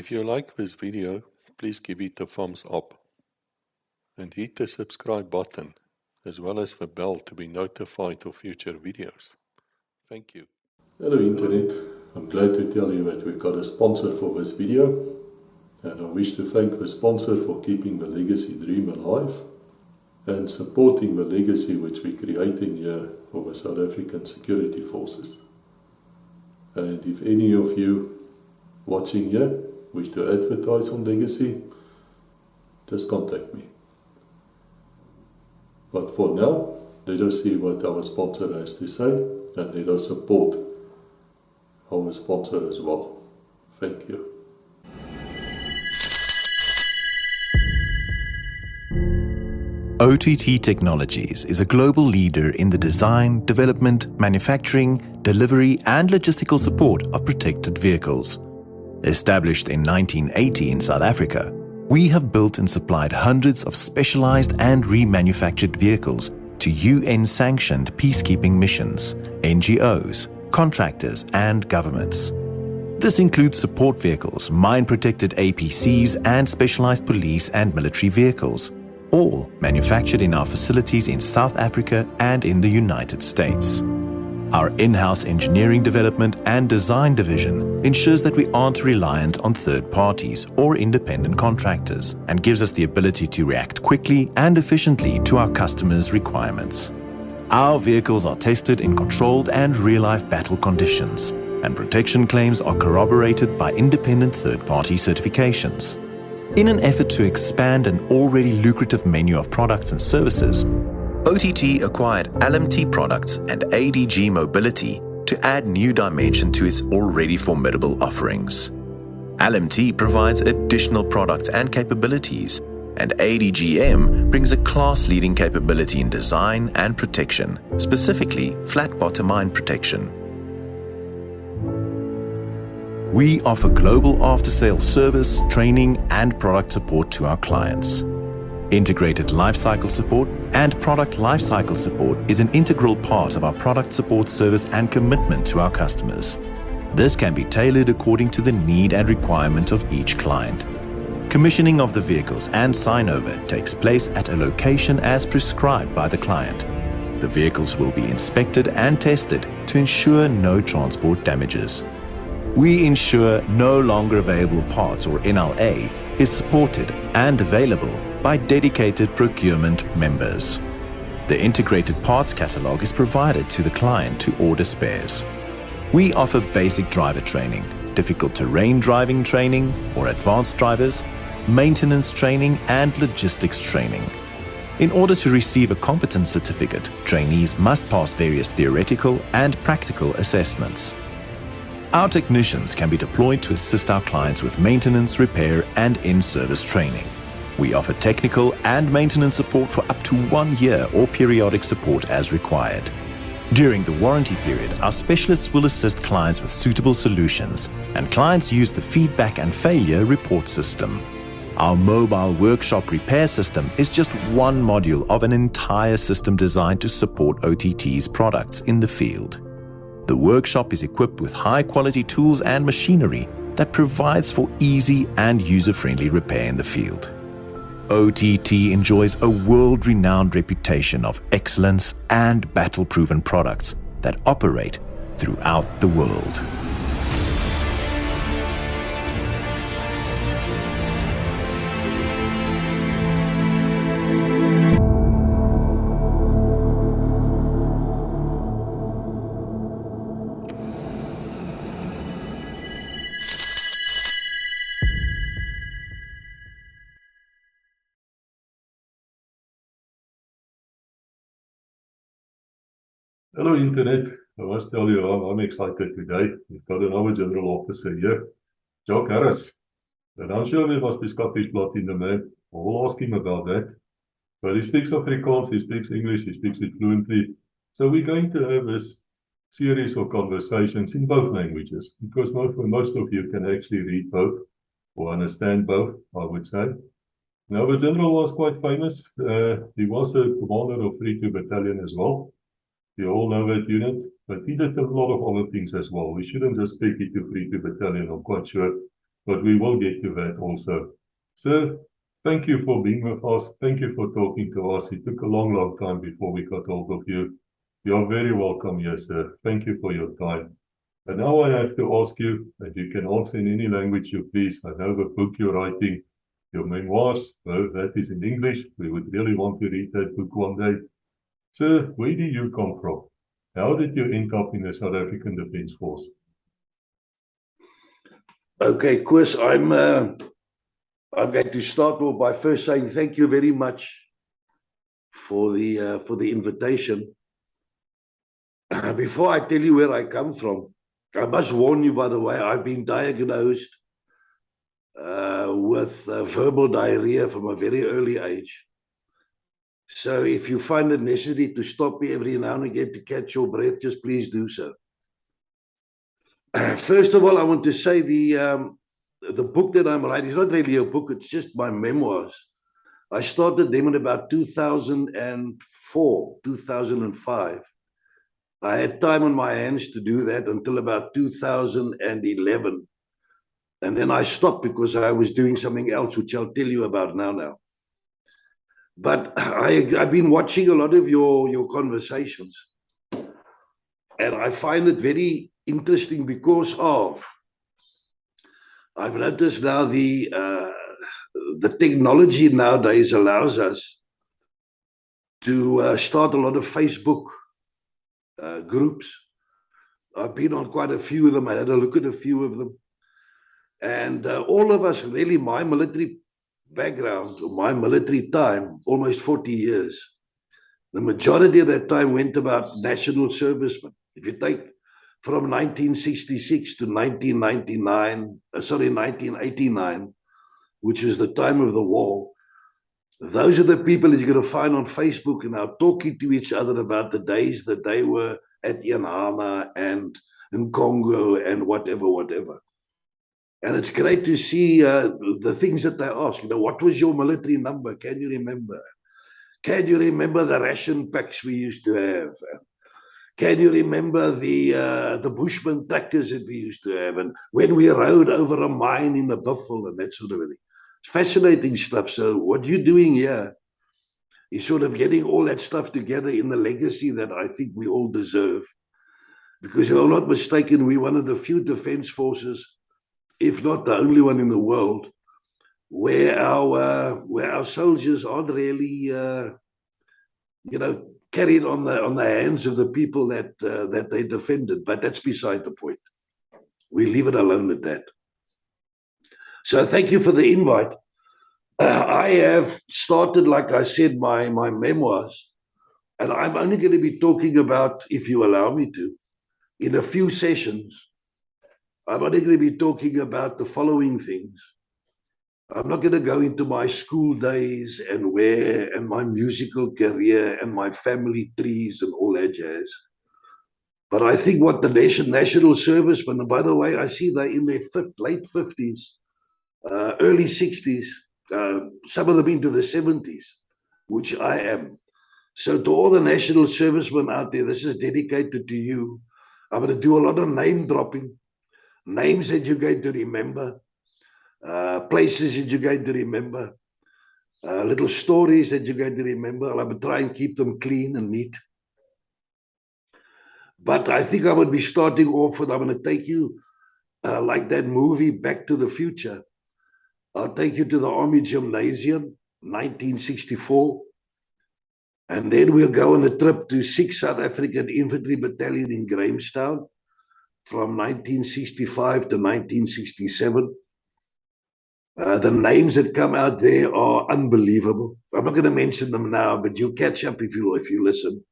If you like this video, please give it a thumbs up and hit the subscribe button as well as the bell to be notified of future videos. Thank you. Hello Internet, I'm glad to tell you that we got a sponsor for this video, and I wish to thank the sponsor for keeping the legacy dream alive and supporting the legacy which we're creating here for the South African security forces. And if any of you watching here wish to advertise on legacy, just contact me. But for now, let us see what our sponsor has to say and let us support our sponsor as well. Thank you. Ott Technologies is a global leader in the design, development, manufacturing, delivery and logistical support of protected vehicles. Established in 1980 in South Africa, we have built and supplied hundreds of specialized and remanufactured vehicles to UN-sanctioned peacekeeping missions, NGOs, contractors and governments. This includes support vehicles, mine-protected APCs and specialized police and military vehicles, all manufactured in our facilities in South Africa and in the United States. Our in-house engineering development and design division ensures that we aren't reliant on third parties or independent contractors and gives us the ability to react quickly and efficiently to our customers' requirements. Our vehicles are tested in controlled and real-life battle conditions, and protection claims are corroborated by independent third-party certifications. In an effort to expand an already lucrative menu of products and services, OTT acquired LMT Products and ADG Mobility to add new dimension to its already formidable offerings. LMT provides additional products and capabilities, and ADGM brings a class-leading capability in design and protection, specifically flat bottom mine protection. We offer global after-sales service, training and product support to our clients. Integrated lifecycle support and product lifecycle support is an integral part of our product support service and commitment to our customers. This can be tailored according to the need and requirement of each client. Commissioning of the vehicles and sign-over takes place at a location as prescribed by the client. The vehicles will be inspected and tested to ensure no transport damages. We ensure no longer available parts or NLA is supported and available by dedicated procurement members. The integrated parts catalog is provided to the client to order spares. We offer basic driver training, difficult terrain driving training or advanced drivers, maintenance training and logistics training. In order to receive a competence certificate, trainees must pass various theoretical and practical assessments. Our technicians can be deployed to assist our clients with maintenance, repair and in-service training. We offer technical and maintenance support for up to 1 year or periodic support as required. During the warranty period, our specialists will assist clients with suitable solutions, and clients use the feedback and failure report system. Our mobile workshop repair system is just one module of an entire system designed to support OTT's products in the field. The workshop is equipped with high-quality tools and machinery that provides for easy and user-friendly repair in the field. OTT enjoys a world-renowned reputation of excellence and battle-proven products that operate throughout the world. Hello Internet, I must tell you I'm excited today. We've got another General Officer here, Jock. And I'm sure we must be Scottish blood in the man. We'll ask him about that. But he speaks Afrikaans, he speaks English, he speaks it fluently. So we're going to have this series of conversations in both languages, because most of you can actually read both or understand both, I would say. Now the General was quite famous. He was a commander of 32 Battalion as well. You all know that unit, but he did a lot of other things as well. We shouldn't just pick it to 32 Battalion, I'm quite sure. but we will get to that also. Sir, thank you for being with us. Thank you for talking to us. It took a long, long time before we got hold of you. You are very welcome here, sir. Thank you for your time. And now I have to ask you, and you can answer in any language you please. I know the book you're writing, your memoirs, well, that is in English. We would really want to read that book one day. Sir, where do you come from? How did you end up in the South African Defence Force? Okay, Chris, I'm going to start off by first saying thank you very much for the invitation. Before I tell you where I come from, I must warn you, by the way, I've been diagnosed with verbal diarrhea from a very early age. So if you find it necessary to stop me every now and again to catch your breath, just please do so. First of all, I want to say the book that I'm writing is not really a book, it's just my memoirs. I started them in about 2004, 2005. I had time on my hands to do that until about 2011. And then I stopped because I was doing something else, which I'll tell you about now. But I've been watching a lot of your conversations. And I find it very interesting because of, I've noticed now the technology nowadays allows us to start a lot of Facebook groups. I've been on quite a few of them. I had a look at a few of them. And all of us, really, my military background, my military time, almost 40 years, the majority of that time went about national servicemen. If you take from 1966 to 1989, which is the time of the war, those are the people that you're going to find on Facebook and now talking to each other about the days that they were at Yanhama and in Congo and whatever. And it's great to see the things that they ask. You know, what was your military number? Can you remember? Can you remember the ration packs we used to have? Can you remember the Bushman tractors that we used to have? And when we rode over a mine in the buffalo and that sort of thing. It's fascinating stuff. So what you're doing here is sort of getting all that stuff together in the legacy that I think we all deserve. Because if I'm not mistaken, we're one of the few defense forces, if not the only one in the world, where our soldiers aren't really, carried on the hands of the people that they defended. But that's beside the point. We leave it alone at that. So thank you for the invite. I have started, like I said, my memoirs, and I'm only going to be talking about, if you allow me to, in a few sessions, I'm only going to be talking about the following things. I'm not going to go into my school days and my musical career and my family trees and all that jazz. But I think what the national servicemen, and by the way, I see they're in their late 50s, early 60s, some of them into the 70s, which I am. So to all the national servicemen out there, this is dedicated to you. I'm going to do a lot of name dropping, names that you're going to remember, places that you're going to remember, little stories that you're going to remember. I'm going to try and keep them clean and neat. But I think I would be starting off with, I'm going to take you, like that movie, Back to the Future. I'll take you to the Army Gymnasium, 1964. And then we'll go on a trip to 6th South African Infantry Battalion in Grahamstown from 1965 to 1967. The names that come out there are unbelievable. I'm not going to mention them now, but you'll catch up if you listen.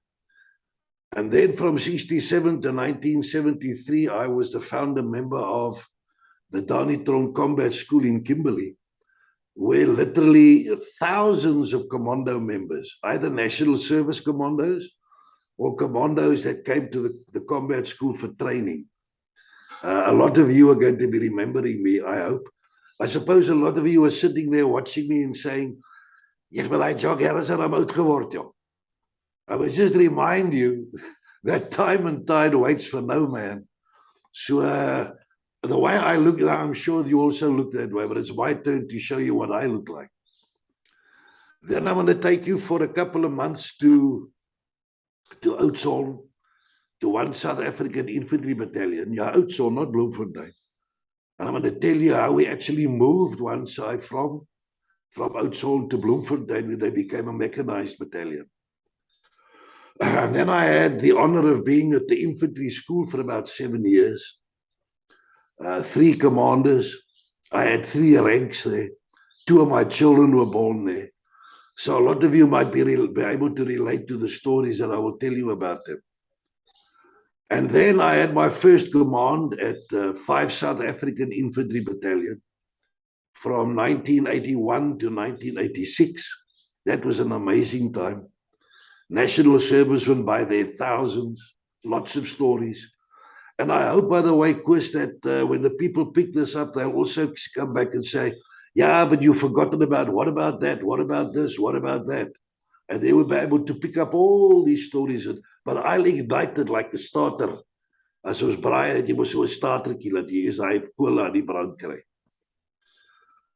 And then from 67 to 1973, I was the founder member of the Danitron Combat School in Kimberley, where literally thousands of commando members, either national service commandos or commandos that came to the combat school for training. A lot of you are going to be remembering me, I hope. I suppose a lot of you are sitting there watching me and saying, yes, but I Jock Harrison, I'm oud geword, joh. I would just remind you that time and tide waits for no man. So the way I look now, I'm sure you also look that way, but it's my turn to show you what I look like. Then I'm going to take you for a couple of months to Oudtshoorn, to one South African infantry battalion. Yeah, Oudtshoorn, not Bloemfontein. And I'm going to tell you how we actually moved one side from Oudtshoorn to Bloemfontein when they became a mechanized battalion. And then I had the honor of being at the infantry school for about 7 years. 3 commanders. I had 3 ranks there. 2 of my children were born there. So a lot of you might be able to relate to the stories that I will tell you about them. And then I had my first command at 5 South African Infantry Battalion from 1981 to 1986. That was an amazing time. National service went by there, thousands, lots of stories. And I hope, by the way, Chris, that when the people pick this up, they'll also come back and say, yeah, but you've forgotten about what about that? What about this? What about that? And they will be able to pick up all these stories. But I'll ignite it like a starter. As ons braai het, jy moet so 'n startertjie laat jy is hy kool aan die brand kry.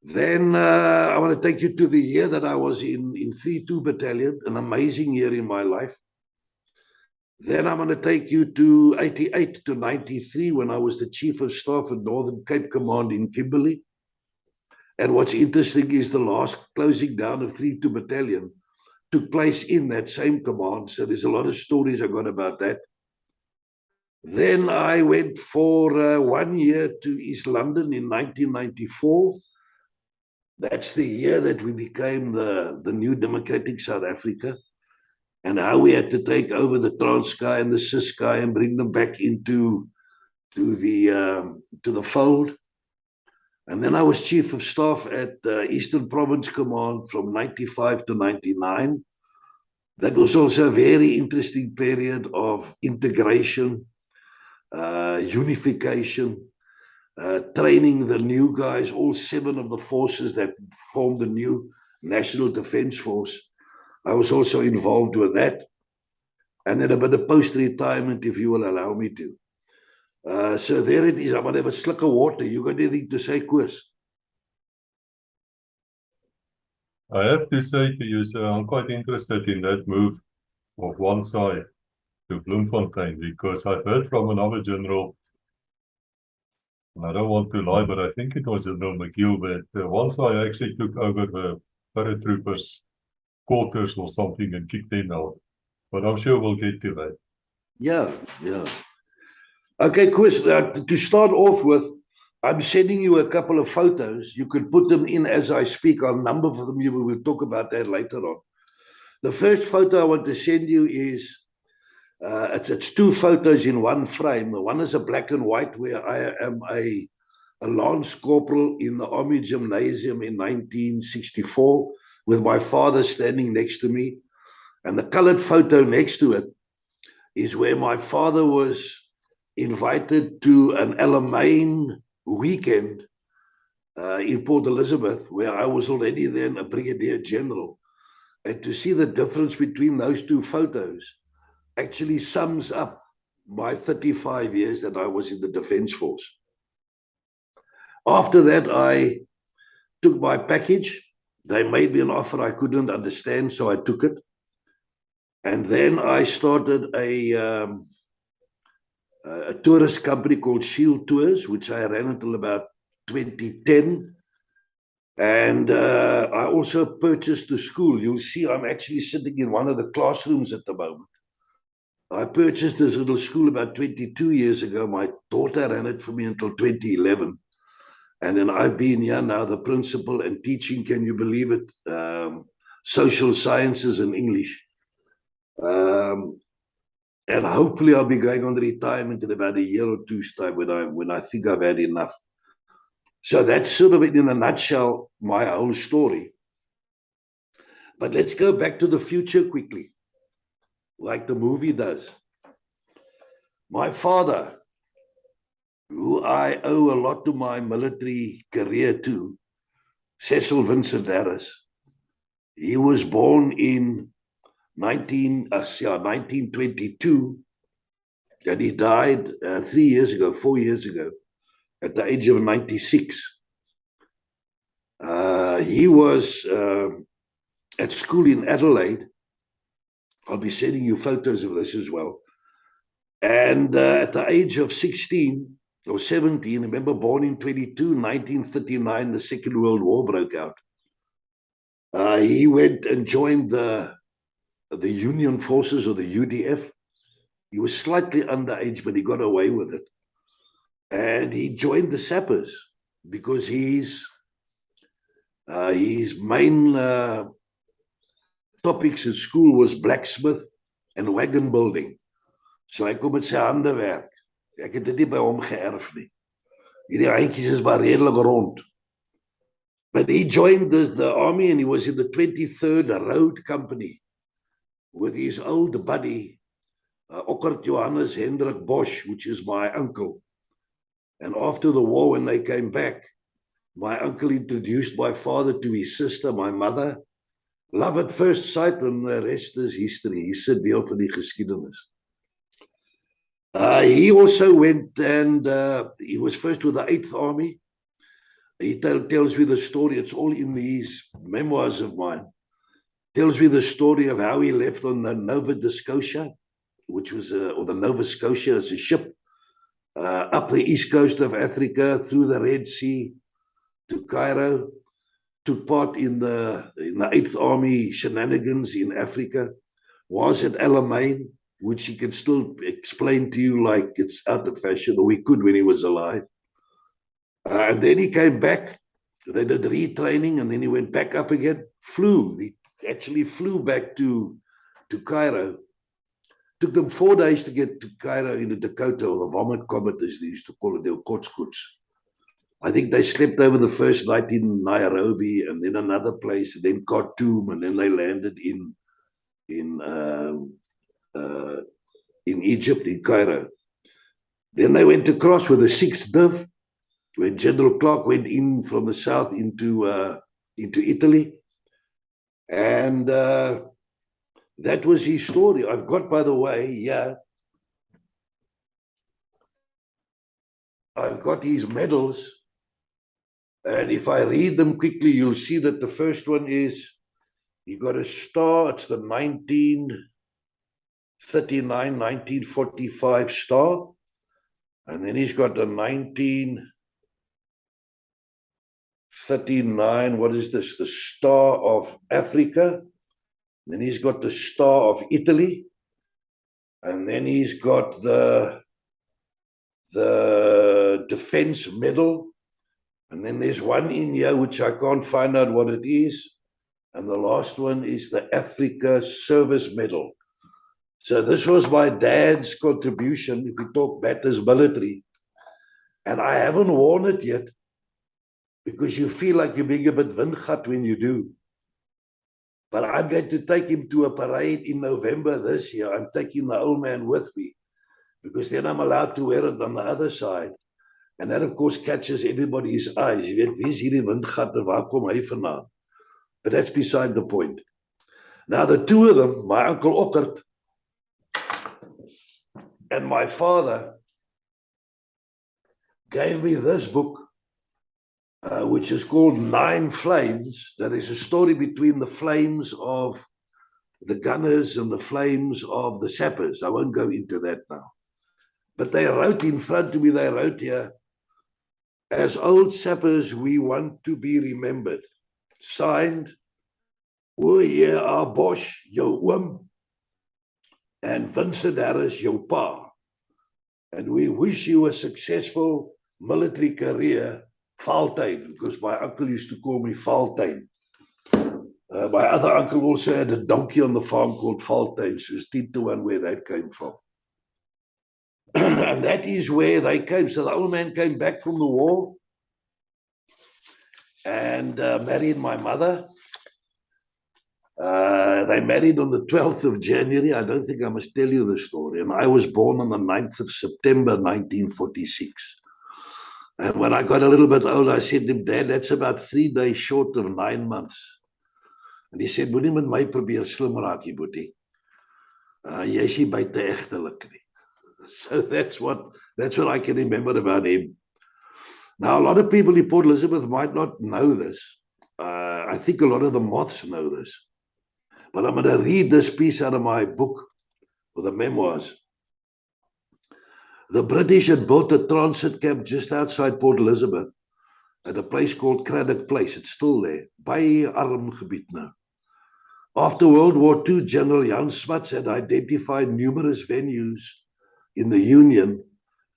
Then I want to take you to the year that I was in 32 Battalion, an amazing year in my life. Then I'm going to take you to 88 to 93 when I was the Chief of Staff at Northern Cape Command in Kimberley. And what's interesting is the last closing down of 32 Battalion took place in that same command. So there's a lot of stories I got about that. Then I went for 1 year to East London in 1994. That's the year that we became the new democratic South Africa, and how we had to take over the Transkei and the Ciskei and bring them back into the fold. And then I was Chief of Staff at Eastern Province Command from 95 to 99. That was also a very interesting period of integration, unification, training the new guys, all 7 of the forces that formed the new National Defence Force. I was also involved with that. And then a bit of post-retirement, if you will allow me to. So there it is. I'm going to have a slip of water. You got anything to say, Chris? I have to say to you, sir, I'm quite interested in that move of one side to Bloemfontein, because I've heard from another general, and I don't want to lie, but I think it was General McGill, that one side actually took over the paratroopers' quarters or something and kicked them out. But I'm sure we'll get to that. Yeah. Okay, Chris, to start off with, I'm sending you a couple of photos. You could put them in as I speak. I'll number for them. We will talk about that later on. The first photo I want to send you is, it's 2 photos in one frame. The one is a black and white where I am a Lance Corporal in the Army Gymnasium in 1964 with my father standing next to me. And the colored photo next to it is where my father was invited to an Alamein weekend in Port Elizabeth, where I was already then a Brigadier General. And to see the difference between those 2 photos actually sums up my 35 years that I was in the Defence Force. After that, I took my package. They made me an offer I couldn't understand, so I took it. And then I started a tourist company called Shield Tours, which I ran until about 2010. And I also purchased a school. You'll see I'm actually sitting in one of the classrooms at the moment. I purchased this little school about 22 years ago. My daughter ran it for me until 2011. And then I've been here now, the principal and teaching, can you believe it, social sciences and English. And hopefully I'll be going on retirement in about a year or two's time when I think I've had enough. So that's sort of in a nutshell my whole story. But let's go back to the future quickly, like the movie does. My father, who I owe a lot to my military career to, Cecil Vincent Harris, he was born in 1922, and he died 4 years ago. at the age of 96. He was at school in Adelaide. I'll be sending you photos of this as well. And at the age of 16 or 17, remember, born in 1939, the Second World War broke out. He went and joined the Union Forces, or the UDF. He was slightly underage, but he got away with it. And he joined the sappers because his main topics at school was blacksmith and wagon building. So hy kom met sy hande werk. Ek het dit nie by hom geërf nie. Hierdie handjies is maar redelik rond. But he joined the army, and he was in the 23rd Road Company with his old buddy, Ott Johannes Hendrik Bosch, which is my uncle. And after the war, when they came back, my uncle introduced my father to his sister, my mother. Love at first sight, and the rest is history. He sit deel van die geskiedenis. He also went and he was first with the 8th Army. He tells me the story. It's all in these memoirs of mine. Tells me the story of how he left on the Nova Scotia, which was, or the Nova Scotia as a ship, up the east coast of Africa, through the Red Sea to Cairo. Took part in the 8th Army shenanigans in Africa. Was at Alamein, which he can still explain to you like it's out of fashion, or he could when he was alive. And then he came back. They did retraining, and then he went back up again. He actually flew back to Cairo. Took them 4 days to get to Cairo in the Dakota, or the vomit comet, as they used to call it, the Kotskoets. I think they slept over the first night in Nairobi, and then another place, and then Khartoum, and then they landed in Egypt, in Cairo. Then they went across with the 6th Div, when General Clark went in from the south into Italy. And that was his story. I've got, by the way, I've got his medals. And if I read them quickly, you'll see that the first one is, he got a star. It's the 1939, 1945 star. And then he's got the 1939, what is this? The Star of Africa. Then he's got the Star of Italy. And then he's got the Defense Medal. And then there's one in here which I can't find out what it is. And the last one is the Africa Service Medal. So this was my dad's contribution, if we talk batters military. And I haven't worn it yet, because you feel like you're being a bit windgat when you do. But I'm going to take him to a parade in November this year. I'm taking the old man with me, because then I'm allowed to wear it on the other side. And that, of course, catches everybody's eyes. You weet, wie is hierdie windgat en waar kom hy vandaan? But that's beside the point. Now, the two of them, my Uncle Ockert and my father, gave me this book, which is called 9 Flames. Now, there's a story between the flames of the gunners and the flames of the sappers. I won't go into that now. But they wrote in front of me, they wrote here, as old sappers, we want to be remembered. Signed, O Heer A. Bosch, jou oom, and Vincent Harris, jou pa. And we wish you a successful military career, Valtuin, because my uncle used to call me Valtuin. My other uncle also had a donkey on the farm called Valtuin, so it's 10-1 where that came from. And that is where they came. So the old man came back from the war and married my mother. They married on the 12th of January. I don't think I must tell you the story. And I was born on the 9th of September, 1946. And when I got a little bit older, I said to him, Dad, that's about 3 days short of 9 months. And he said, moenie met my probeer slim raak, jy boetie. Jy is nie buite echtelik nie. So that's what I can remember about him. Now, a lot of people in Port Elizabeth might not know this. I think a lot of the moths know this. But I'm going to read this piece out of my book, or the memoirs. The British had built a transit camp just outside Port Elizabeth at a place called Craddock Place. It's still there. Baie arm gebied nou. After World War II, General Jan Smuts had identified numerous venues in the Union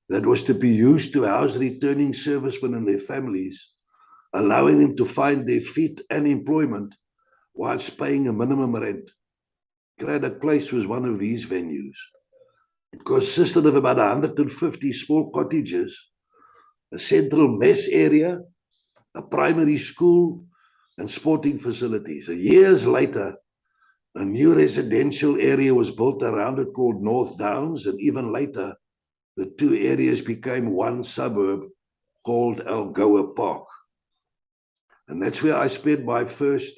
that was to be used to house returning servicemen and their families, allowing them to find their feet and employment whilst paying a minimum rent. Craddock Place was one of these venues. It consisted of about 150 small cottages, a central mess area, a primary school, and sporting facilities. Years later, a new residential area was built around it called North Downs, and even later, the two areas became one suburb called Algoa Park. And that's where I spent my first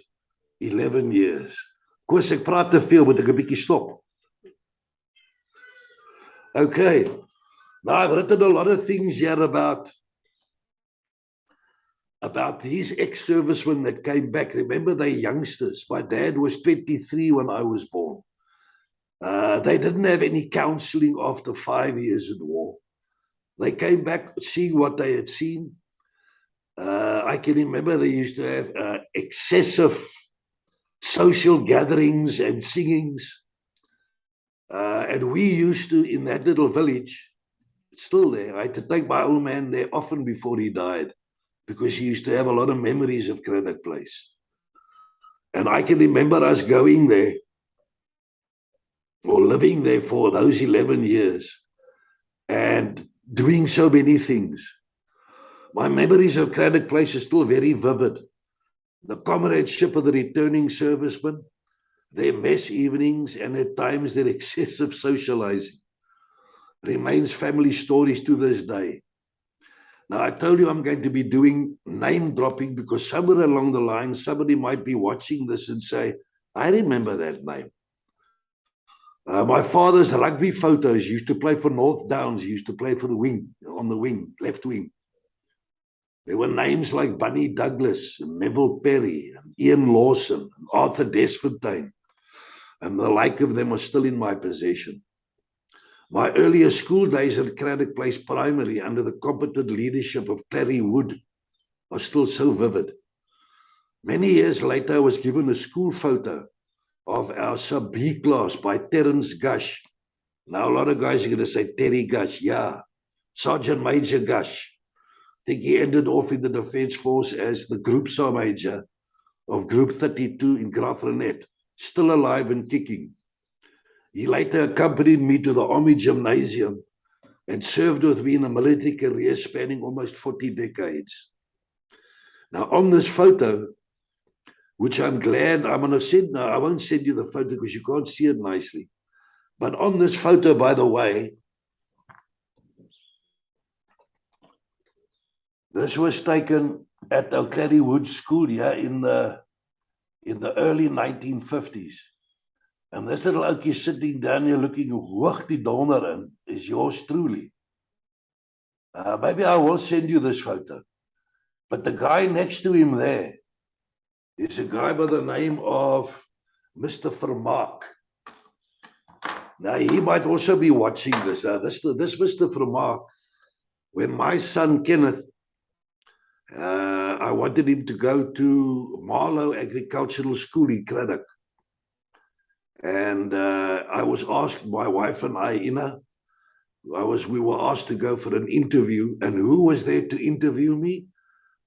11 years. Koos, ek praat te veel, moet ek 'n bietjie stop. Okay, now I've written a lot of things here about these ex-servicemen that came back. Remember, they're youngsters. My dad was 23 when I was born. They didn't have any counseling after 5 years in war. They came back seeing what they had seen. I can remember they used to have excessive social gatherings and singings. And we used to, in that little village, it's still there. I had to take my old man there often before he died, because he used to have a lot of memories of Craddock Place. And I can remember us going there, or living there for those 11 years, and doing so many things. My memories of Craddock Place are still very vivid. The comradeship of the returning servicemen, their mess evenings, and at times their excessive socializing remains family stories to this day. Now, I told you I'm going to be doing name dropping because somewhere along the line, somebody might be watching this and say, I remember that name. My father's rugby photos used to play for North Downs. He used to play for the wing, on the wing, left wing. There were names like Bunny Douglas, and Neville Perry, and Ian Lawson, and Arthur Desfontaine, and the like of them are still in my possession. My earlier school days at Craddock Place Primary under the competent leadership of Clary Wood are still so vivid. Many years later, I was given a school photo of our sub B class by Terence Gush. Now, a lot of guys are going to say Terry Gush. Yeah, Sergeant Major Gush. I think he ended off in the Defence Force as the Group Sergeant Major of Group 32 in Graafrenet, still alive and kicking. He later accompanied me to the Army Gymnasium and served with me in a military career spanning almost 40 decades. Now, on this photo, which I'm glad I'm going to send now, I won't send you the photo because you can't see it nicely. But on this photo, by the way, this was taken at the Clary Wood School here in the early 1950s. And this little oukie sitting down here looking hoog die donder in is yours truly. Maybe I will send you this photo. But the guy next to him there is a guy by the name of Mr. Vermaak. Now, he might also be watching this. This Mr. Vermaak, when my son Kenneth, I wanted him to go to Marlow Agricultural School in Craddock. And I was asked, my wife and I, Ina, we were asked to go for an interview. And who was there to interview me?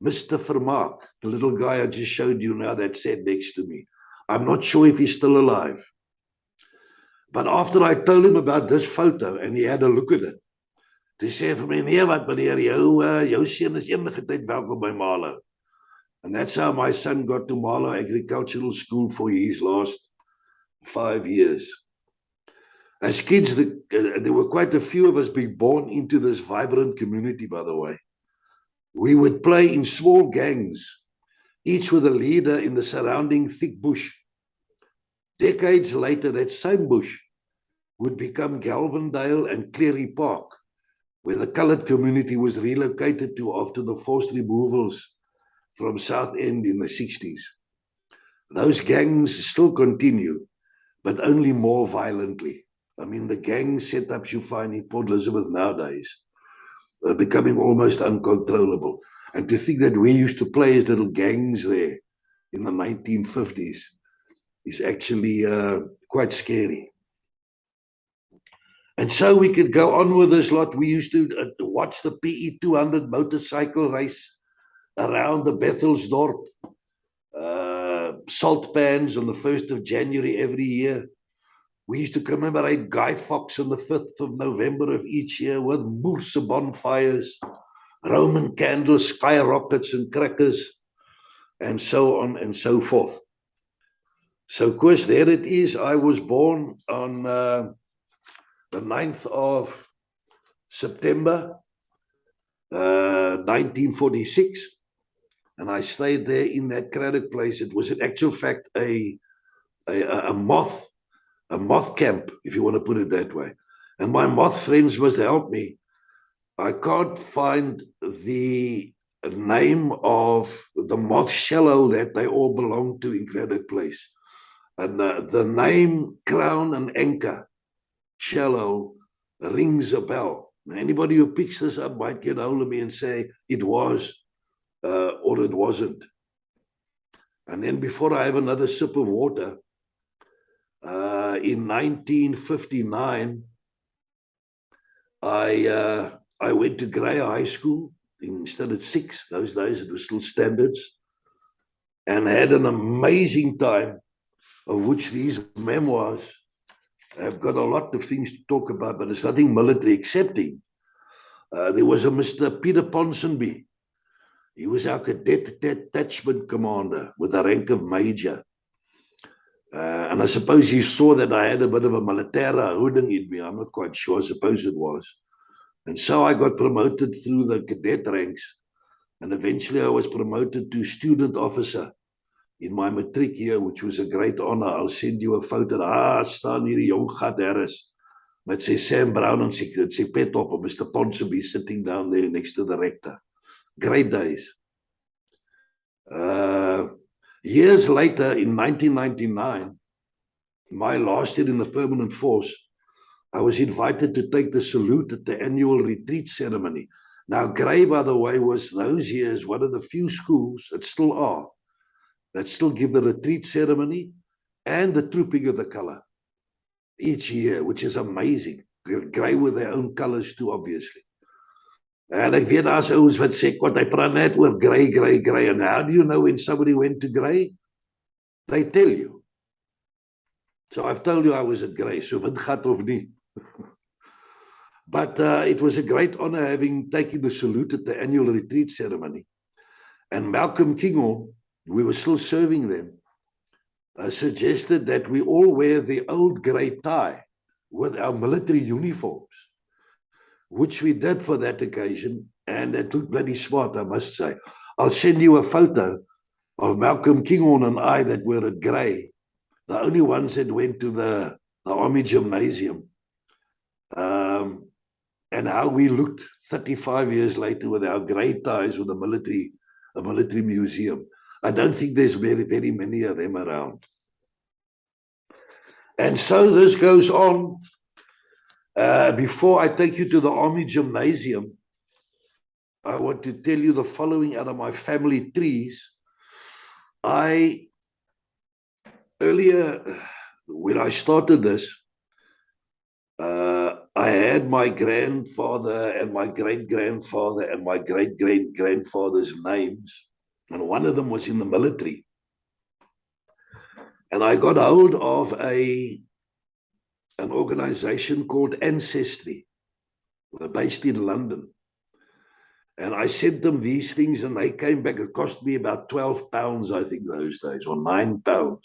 Mr. Vermaak, the little guy I just showed you now that sat next to me. I'm not sure if he's still alive. But after I told him about this photo and he had a look at it, he said for me, nee, wat meneer, jou seun is enige tyd welkom by Marlow. And that's how my son got to Marlow Agricultural School for his last 5 years. As kids, there were quite a few of us being born into this vibrant community, by the way. We would play in small gangs, each with a leader in the surrounding thick bush. Decades later, that same bush would become Galvindale and Cleary Park, where the colored community was relocated to after the forced removals from South End in the 60s. Those gangs still continue, but only more violently. I mean, the gang setups you find in Port Elizabeth nowadays are becoming almost uncontrollable. And to think that we used to play as little gangs there in the 1950s is actually quite scary. And so we could go on with this lot. We used to watch the PE 200 motorcycle race around the Bethelsdorp salt pans on the 1st of January every year. We used to commemorate Guy Fawkes on the 5th of November of each year with Moorse bonfires, Roman candles, skyrockets and crackers, and so on and so forth. So, of course, there it is. I was born on the 9th of September, 1946, and I stayed there in that Craddock place. It was in actual fact a moth camp, if you want to put it that way. And my moth friends must help me. I can't find the name of the moth shallow that they all belong to in Craddock Place. And the name Crown and Anchor shallow rings a bell. Anybody who picks this up might get hold of me and say it was or it wasn't. And then before I have another sip of water, in 1959, I went to Grey High School instead of 6. Those days it was still standards, and had an amazing time, of which these memoirs have got a lot of things to talk about, but it's nothing military excepting. There was a Mr. Peter Ponsonby. He was our cadet detachment commander with the rank of major. And I suppose he saw that I had a bit of a military hooding in me. I'm not quite sure. I suppose it was. And so I got promoted through the cadet ranks. And eventually I was promoted to student officer in my matric year, which was a great honor. I'll send you a photo. Staan hier die jong gat Harris met sy Sam Brown en sy pet op, and Mr. Ponsonby sitting down there next to the rector. Great days. Years later, in 1999, my last year in the permanent force, I was invited to take the salute at the annual retreat ceremony. Now, Grey, by the way, was those years one of the few schools that still are, that still give the retreat ceremony and the trooping of the colour each year, which is amazing. Grey with their own colours too, obviously. And ek weet daar's ouens wat sê, "God, hy praat net oor grey. And how do you know when somebody went to Grey? They tell you. So I've told you I was at Grey, so windgat of nie." But it was a great honor having taken the salute at the annual retreat ceremony. And Malcolm Kinghorn, we were still serving them, suggested that we all wear the old grey tie with our military uniforms, which we did for that occasion, and it looked bloody smart, I must say. I'll send you a photo of Malcolm Kinghorn and I that were at Grey, the only ones that went to the Army Gymnasium, and how we looked 35 years later with our grey ties with a military museum. I don't think there's very, very many of them around. And so this goes on. Before I take you to the Army Gymnasium, I want to tell you the following out of my family trees. Earlier, when I started this, I had my grandfather and my great-grandfather and my great-great-grandfather's names, and one of them was in the military. And I got hold of an organization called Ancestry. They're based in London. And I sent them these things, and they came back. It cost me about £12, I think, those days, or £9.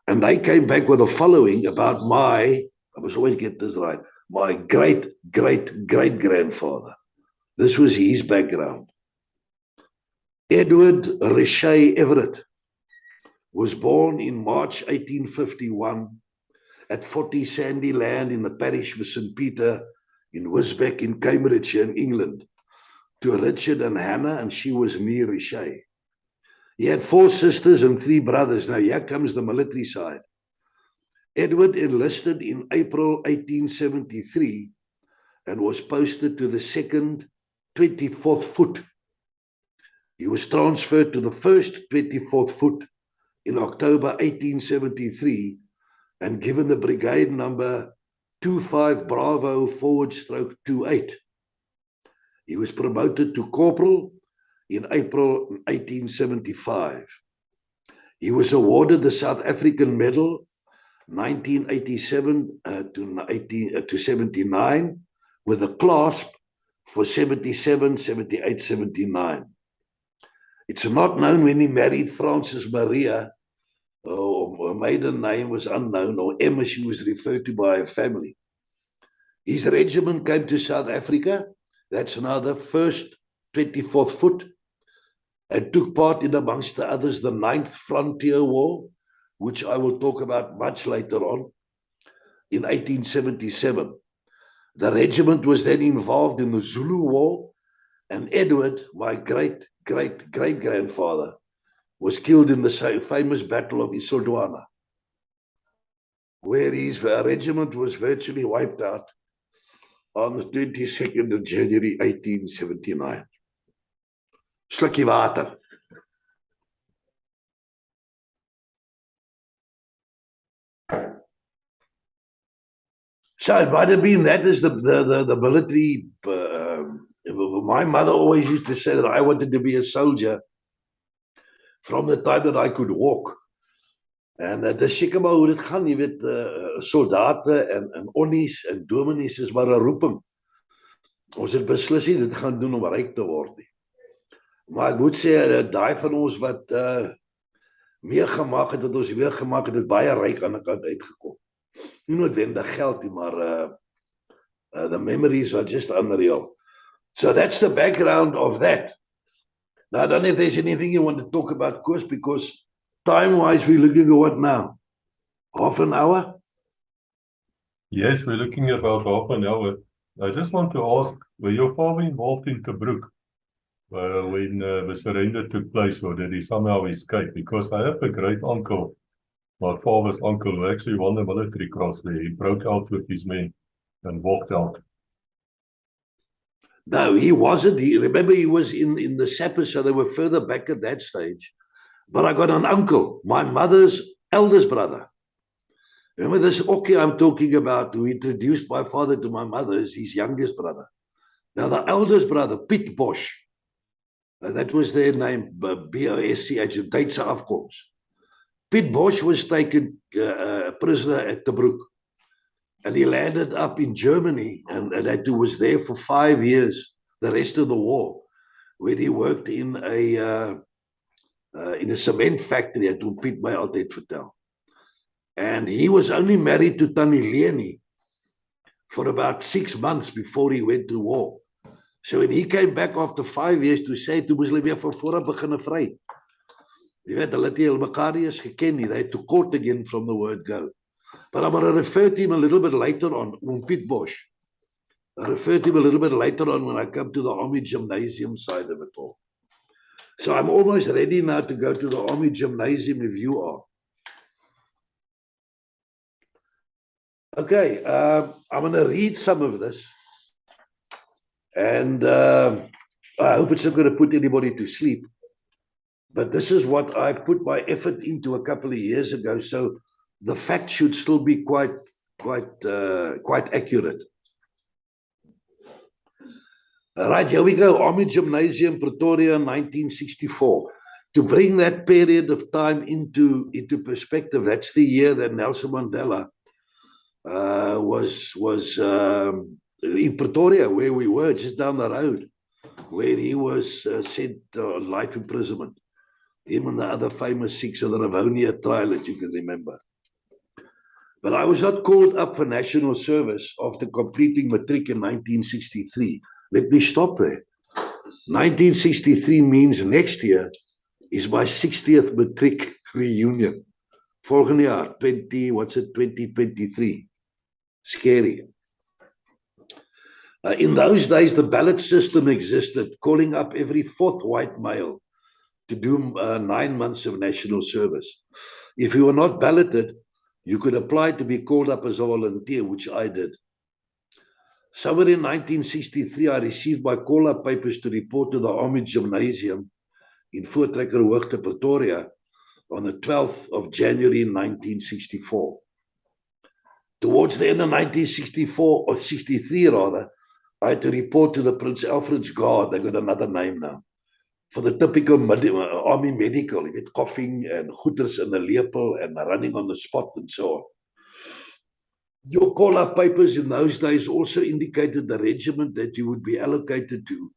And they came back with a following about I must always get this right, my great-great-great-grandfather. This was his background. Edward Richer Everett was born in March 1851 at 40 Sandy Land in the parish of St. Peter in Wisbeck in Cambridgeshire in England to Richard and Hannah, and she was near Richey. He had 4 sisters and 3 brothers. Now here comes the military side. Edward enlisted in April 1873 and was posted to the 2nd 24th Foot. He was transferred to the 1st 24th Foot in October 1873 and given the brigade number 25 Bravo /28. He was promoted to corporal in April 1875. He was awarded the South African Medal 1987 to 79 with a clasp for 77, 78, 79. It's not known when he married Frances Maria, or her maiden name was unknown, or Emma she was referred to by her family. His regiment came to South Africa, that's now the 1st 24th Foot, and took part in, amongst the others, the 9th Frontier War, which I will talk about much later on, in 1877. The regiment was then involved in the Zulu War, and Edward, my great-great-great-grandfather, was killed in the famous Battle of Isildwana, where his regiment was virtually wiped out on the 22nd of January 1879. Slukkie water. So it might have been that is the military. My mother always used to say that I wanted to be a soldier from the time that I could walk. En dis seker maar hoe dit gaan, jy weet, soldate en onnies en dominees is maar 'n roeping. Ons het beslis nie dit gaan doen om ryk te word nie. Maar ek moet sê daai van ons wat meegemaak het, wat ons meegemaak het, het baie ryk aan die kant uitgekom. Nie noodwendig geld nie, maar the memories are just unreal. So that's the background of that. Now, I don't know if there's anything you want to talk about, Koos, because time-wise, we're looking at what now? Half an hour? Yes, we're looking at about half an hour. I just want to ask, were your father involved in Tobruk when the surrender took place, or did he somehow escape? Because I have a great uncle, my father's uncle, who actually won the military cross there. He broke out with his men and walked out. No, he wasn't. Remember, he was in the sappers, so they were further back at that stage. But I got an uncle, my mother's eldest brother. Remember this Okkie I'm talking about, who introduced my father to my mother, is his youngest brother. Now, the eldest brother, Piet Bosch, that was their name, B-O-S-C-H, Duitse afkomst. Piet Bosch was taken prisoner at Tobruk. And he landed up in Germany, and was there for 5 years, the rest of the war, where he worked in a cement factory, at Piet my altyd vertel. And he was only married to Tannie Leni for about 6 months before he went to war. So when he came back after 5 years to say, toe moes hulle weer van voor af begin vry. Jy weet, hulle het nie mekaar nie eens geken nie. They had to court again from the word go. But I'm going to refer to him a little bit later on, Piet Bosch. I'll refer to him a little bit later on when I come to the Army Gymnasium side of it all. So I'm almost ready now to go to the Army Gymnasium if you are. Okay, I'm going to read some of this. And I hope it's not going to put anybody to sleep. But this is what I put my effort into a couple of years ago. So the facts should still be quite accurate. All right, here we go. Army Gymnasium, Pretoria, 1964. To bring that period of time into perspective, that's the year that Nelson Mandela was in Pretoria, where we were, just down the road, where he was sent on life imprisonment. Him and the other famous 6 of the Rivonia trial that you can remember. But I was not called up for national service after completing matric in 1963. Let me stop there. 1963 means next year is my 60th matric reunion. Volgende jaar, 2023. Scary. In those days, the ballot system existed, calling up every fourth white male to do 9 months of national service. If you were not balloted, you could apply to be called up as a volunteer, which I did. Somewhere in 1963, I received my call-up papers to report to the Army Gymnasium in Voortrekkerhoogte, Pretoria, on the 12th of January 1964. Towards the end of 1964, or 63 rather, I had to report to the Prince Alfred's Guard. They got another name now. For the typical army medical, you get coughing and goeters in the lepel and running on the spot and so on. Your call-up papers in those days also indicated the regiment that you would be allocated to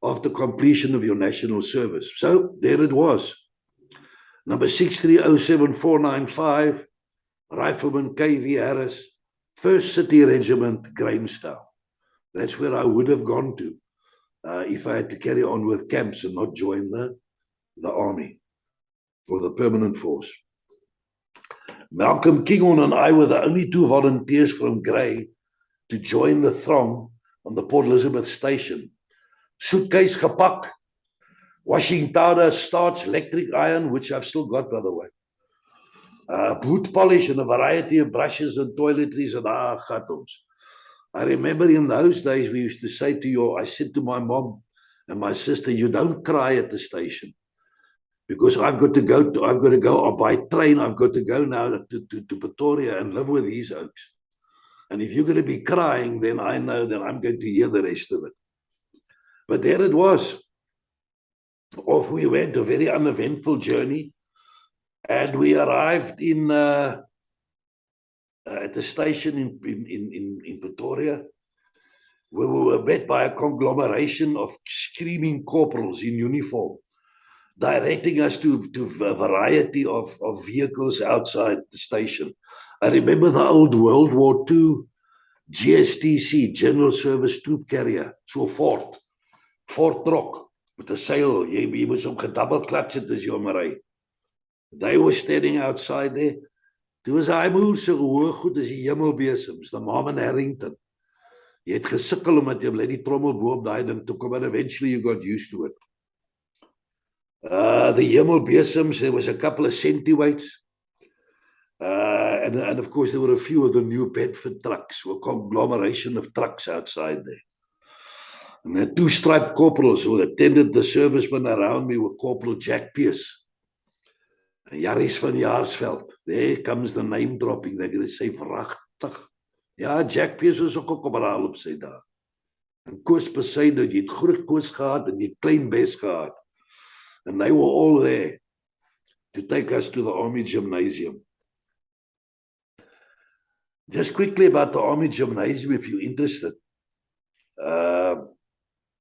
after completion of your national service. So there it was. Number 6307495, Rifleman K.V. Harris, 1st City Regiment, Grahamstown. That's where I would have gone to if I had to carry on with camps and not join the army or the permanent force. Malcolm Kinghorn and I were the only 2 volunteers from Grey to join the throng on the Port Elizabeth station. Suitcase gepak, washing powder, starch, electric iron, which I've still got, by the way. Boot polish and a variety of brushes and toiletries and gatons. I remember in those days we used to say I said to my mom and my sister, you don't cry at the station. Because I've got to go by train. I've got to go now to Pretoria and live with these oaks. And if you're going to be crying, then I know that I'm going to hear the rest of it. But there it was. Off we went, a very uneventful journey. And we arrived at the station in Pretoria, where we were met by a conglomeration of screaming corporals in uniform, directing us to a variety of vehicles outside the station. I remember the old World War II GSTC, General Service Troop Carrier, so Fort Rock, with a sail. Jy moet hom gedouble clutch het as jy hom ry. They were standing outside there. Toe was hy moer so hoog goed as die hemelbesems, the Marmon Harrington. Jy het gesukkel omdat jy bly die trommel bo op daai ding toe kom, and eventually you got used to it. The hemelbesems, there was a couple of centiweights. And of course, there were a few of the New Bedford trucks, a conglomeration of trucks outside there. And the 2 striped corporals who attended the servicemen around me were Corporal Jack Pierce and Yaris van Jaarsveld. There comes the name dropping. They're going to say, vragtig. Ja, Jack Pierce was ook 'n kameraal op sy dae. En Koos Poseidon, jy het groot Koos gehad en jy het klein Bes gehad. And they were all there to take us to the Army Gymnasium. Just quickly about the Army Gymnasium, if you're interested.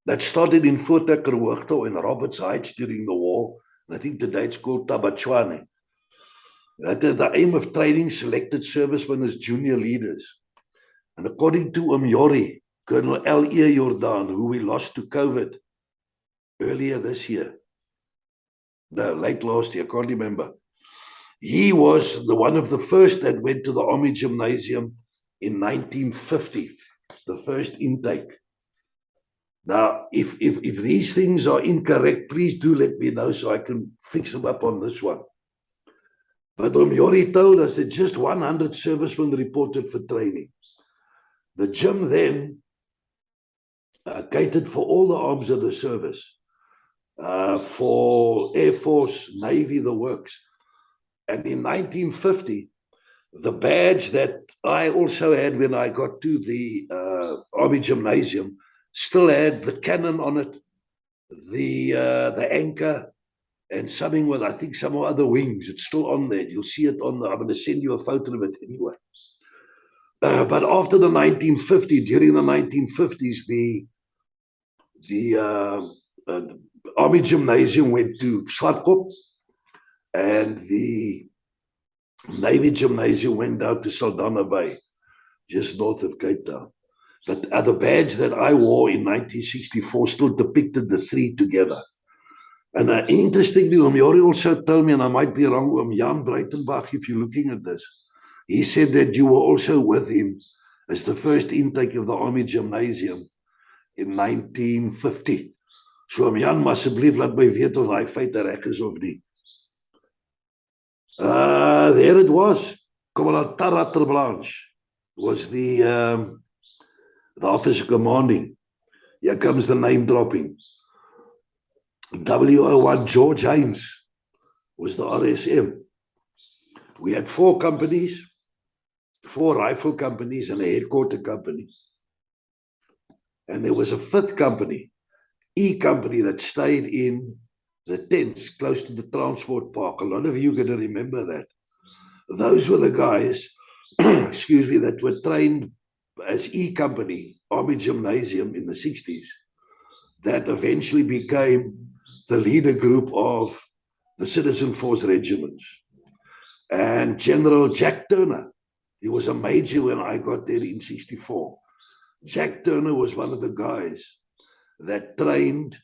That started in Voortrekkerhoogte in Roberts Heights during the war. And I think today it's called Tabachwane. That had the aim of training selected servicemen as junior leaders. And according to Umjori, Colonel L.E. Jordan, who we lost to COVID earlier this year, no, late last year, I can't remember. He was one of the first that went to the Army Gymnasium in 1950, the first intake. Now, if these things are incorrect, please do let me know so I can fix them up on this one. But Umjori told us that just 100 servicemen reported for training. The gym then catered for all the arms of the service, for Air Force, Navy, the works. And in 1950, the badge that I also had when I got to the Army Gymnasium still had the cannon on it, the anchor, and something with, I think, some other wings. It's still on there. You'll see it on I'm going to send you a photo of it anyway. But after the 1950s, during the 1950s, the Army Gymnasium went to Swartkop, and the Navy Gymnasium went down to Saldanha Bay, just north of Cape Town. But the badge that I wore in 1964 still depicted the three together. And interestingly, Umjori also told me, and I might be wrong, Jan Breitenbach, if you're looking at this, he said that you were also with him as the first intake of the Army Gymnasium in 1950. So Jan, asseblief laat my weet of hy feite reg is of nie. There it was. Commandant Tarater Blanche was the officer commanding. Here comes the name dropping. W01 George Haynes was the RSM. We had 4 companies, 4 rifle companies and a headquarter company. And there was a 5th company, E company, that stayed in the tents close to the transport park. A lot of you are going to remember that. Those were the guys, excuse me, that were trained as E company, Army Gymnasium in the 60s, that eventually became the leader group of the Citizen Force regiments. And General Jack Turner, he was a major when I got there in 64. Jack Turner was one of the guys that trained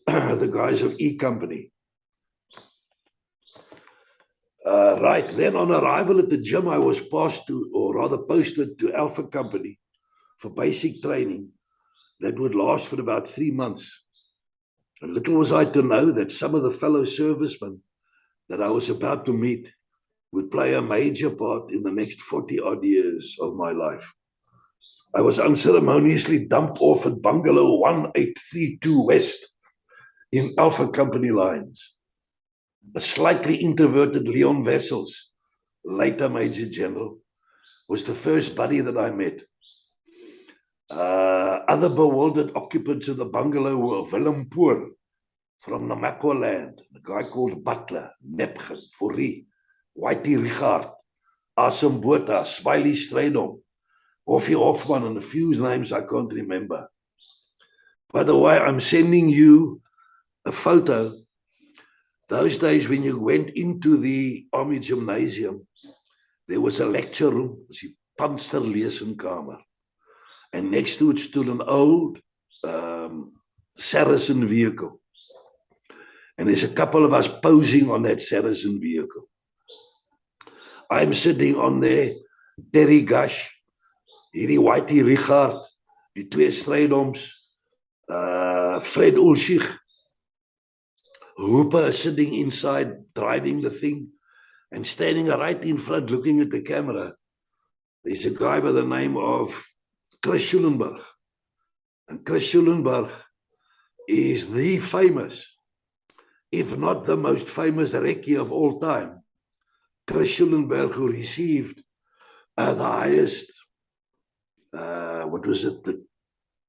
the guys of E Company. Right, then on arrival at the gym, I was passed to, or rather posted to Alpha Company for basic training that would last for about 3 months. And little was I to know that some of the fellow servicemen that I was about to meet would play a major part in the next 40-odd years of my life. I was unceremoniously dumped off at Bungalow 1832 West in Alpha Company lines. A slightly introverted Leon Wessels, later Major General, was the first buddy that I met. Other bewildered occupants of the bungalow were Willem Poel from Namakwa land, a guy called Butler, Nepgen, Fourie, Whitey Richard, Asim Botha, Smiley Strydom, Hoffie Hofman, and a few names I can't remember. By the way, I'm sending you a photo. Those days when you went into the Army Gymnasium, there was a lecture room, die Panzerlesenkamer. And next to it stood an old Saracen vehicle. And there's a couple of us posing on that Saracen vehicle. I'm sitting on there, Terry Gush, hierdie Whitey Richard, die 2 Strydoms, Fred Ulschig, Hooper is sitting inside, driving the thing, and standing right in front, looking at the camera. There's a guy by the name of Chris Schulenberg. And Chris Schulenberg is the famous, if not the most famous recce of all time. Chris Schulenberg, who received the highest, what was it, the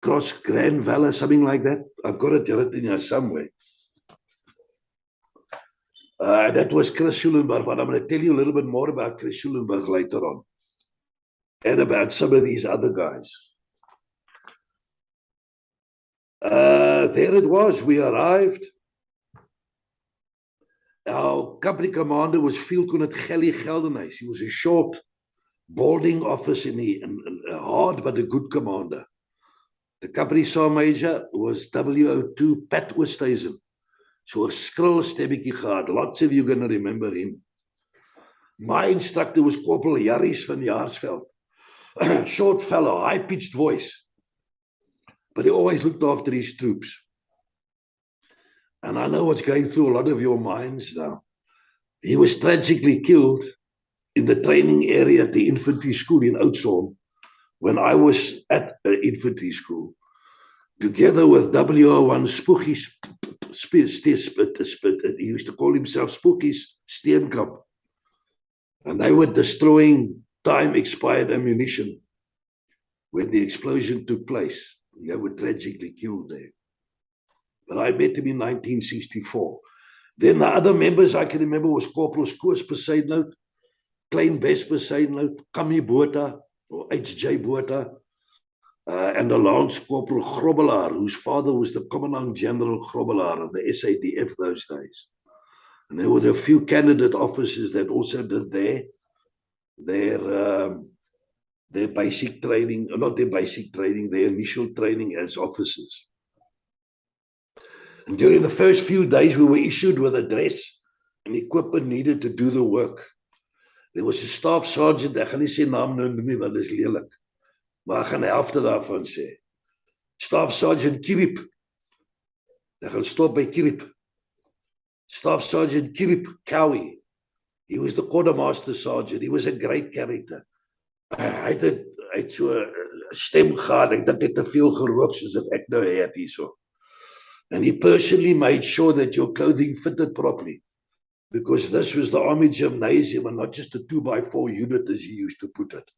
Cross Grand Valor, something like that. I've got it written here somewhere. That was Chris Schulenberg, but I'm going to tell you a little bit more about Chris Schulenberg later on, and about some of these other guys. There it was, we arrived. Our company commander was Field Cornet Gelly Geldenhuys. He was a short, balding officer, a hard but a good commander. The company sergeant major was W02 Pat Oosthuizen. So a skril stemmetjie gehad. Lots of you going to remember him. My instructor was Corporal Jarries van Jaarsveld. Short fellow, high-pitched voice. But he always looked after his troops. And I know what's going through a lot of your minds now. He was tragically killed in the training area at the infantry school in Oudtshoorn when I was at the infantry school, together with W01 Spookies. He used to call himself Spookies Steenkamp. And they were destroying time-expired ammunition when the explosion took place. They were tragically killed there. But I met him in 1964. Then the other members I can remember was Corporal Skoos Besaidnout, Klein Bes Besaidnout, Kami Botha, or H.J. Botha, and the Lance Corporal Grobbelaar, whose father was the Commandant General Grobbelaar of the SADF those days. And there were a few candidate officers that also did their basic training, not their basic training, their initial training as officers. And during the first few days, we were issued with a dress and equipment needed to do the work. There was a staff sergeant, ek gaan nie sy naam nou noem nie, want dit is lelik. Maar ek gaan die helfte daarvan sê. Staff Sergeant Kirip. Ek gaan stop by Kirip. Staff Sergeant Kirip Cowie. He was the quartermaster sergeant. He was a great character. Hy het so 'n stem gehad. Ek dink hy het te veel gerook soos wat ek nou het hierso. And he personally made sure that your clothing fitted properly, because this was the Army Gymnasium and not just a 2x4 unit as he used to put it.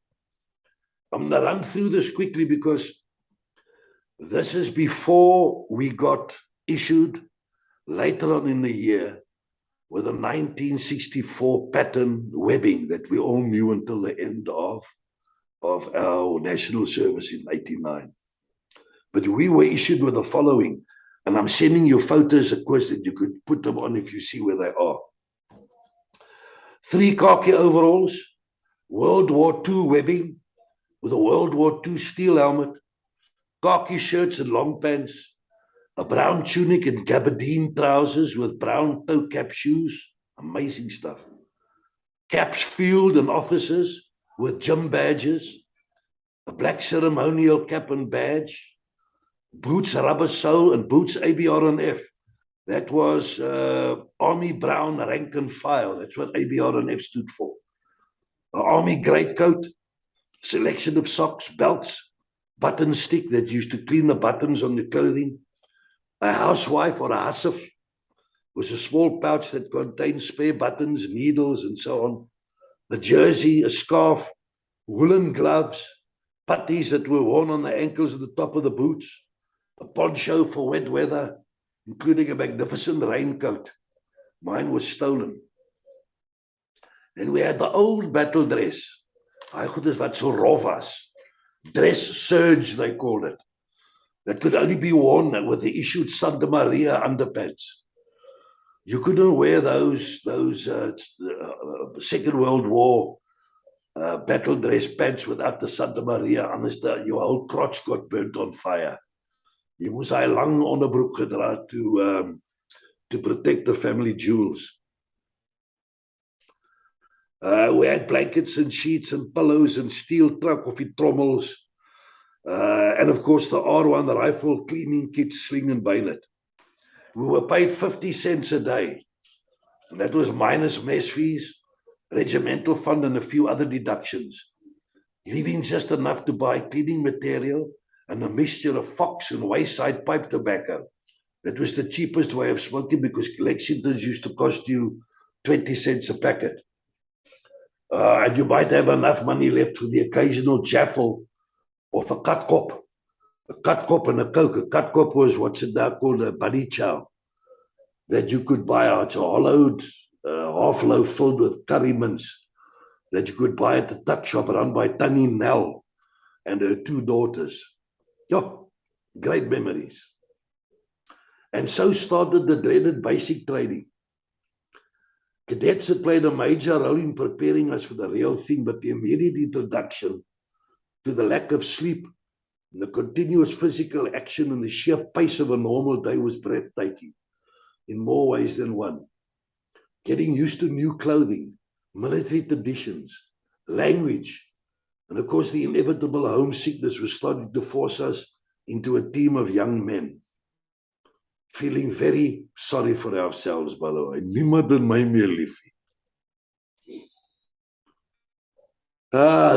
I'm going to run through this quickly because this is before we got issued later on in the year with a 1964 pattern webbing that we all knew until the end of our national service in 89. But we were issued with the following, and I'm sending you photos, of course, that you could put them on if you see where they are. 3 khaki overalls, World War II webbing with a World War II steel helmet, khaki shirts and long pants, a brown tunic and gabardine trousers with brown toe cap shoes. Amazing stuff. Caps, field and officers with gym badges, a black ceremonial cap and badge, boots rubber sole and boots ABR&F. That was Army Brown rank and file. That's what ABR&F stood for. An Army greatcoat, selection of socks, belts, button stick that used to clean the buttons on the clothing. A housewife or a hussif was a small pouch that contained spare buttons, needles, and so on. A jersey, a scarf, woolen gloves, puttees that were worn on the ankles at the top of the boots, a poncho for wet weather, including a magnificent raincoat. Mine was stolen. Then we had the old battle dress. Daai goed is wat so rof was. Dress serge, they called it. That could only be worn with the issued Santa Maria underpants. You couldn't wear those Second World War battle dress pants without the Santa Maria, anders your whole crotch got burnt on fire. Jy moes hy lang onderbroek gedra to protect the family jewels. We had blankets and sheets and pillows and steel truck of trommels. And of course the R1 rifle cleaning kit, sling and bayonet. We were paid 50 cents a day. And that was minus mess fees, regimental fund and a few other deductions, leaving just enough to buy cleaning material and a mixture of Fox and Wayside pipe tobacco. That was the cheapest way of smoking because Lexingtons used to cost you 20 cents a packet. And you might have enough money left for the occasional jaffle of a katkop. A katkop and a coke. A katkop was what's it now called a bunny chow that you could buy out. It's a hollowed half loaf filled with curry mince that you could buy at the tuck shop run by Tanny Nell and her 2 daughters. Yeah, great memories. And so started the dreaded basic training. Cadets had played a major role in preparing us for the real thing, but the immediate introduction to the lack of sleep and the continuous physical action and the sheer pace of a normal day was breathtaking in more ways than one. Getting used to new clothing, military traditions, language, and of course the inevitable homesickness was starting to force us into a team of young men. Feeling very sorry for ourselves, by the way. Niemand in my meer liefie.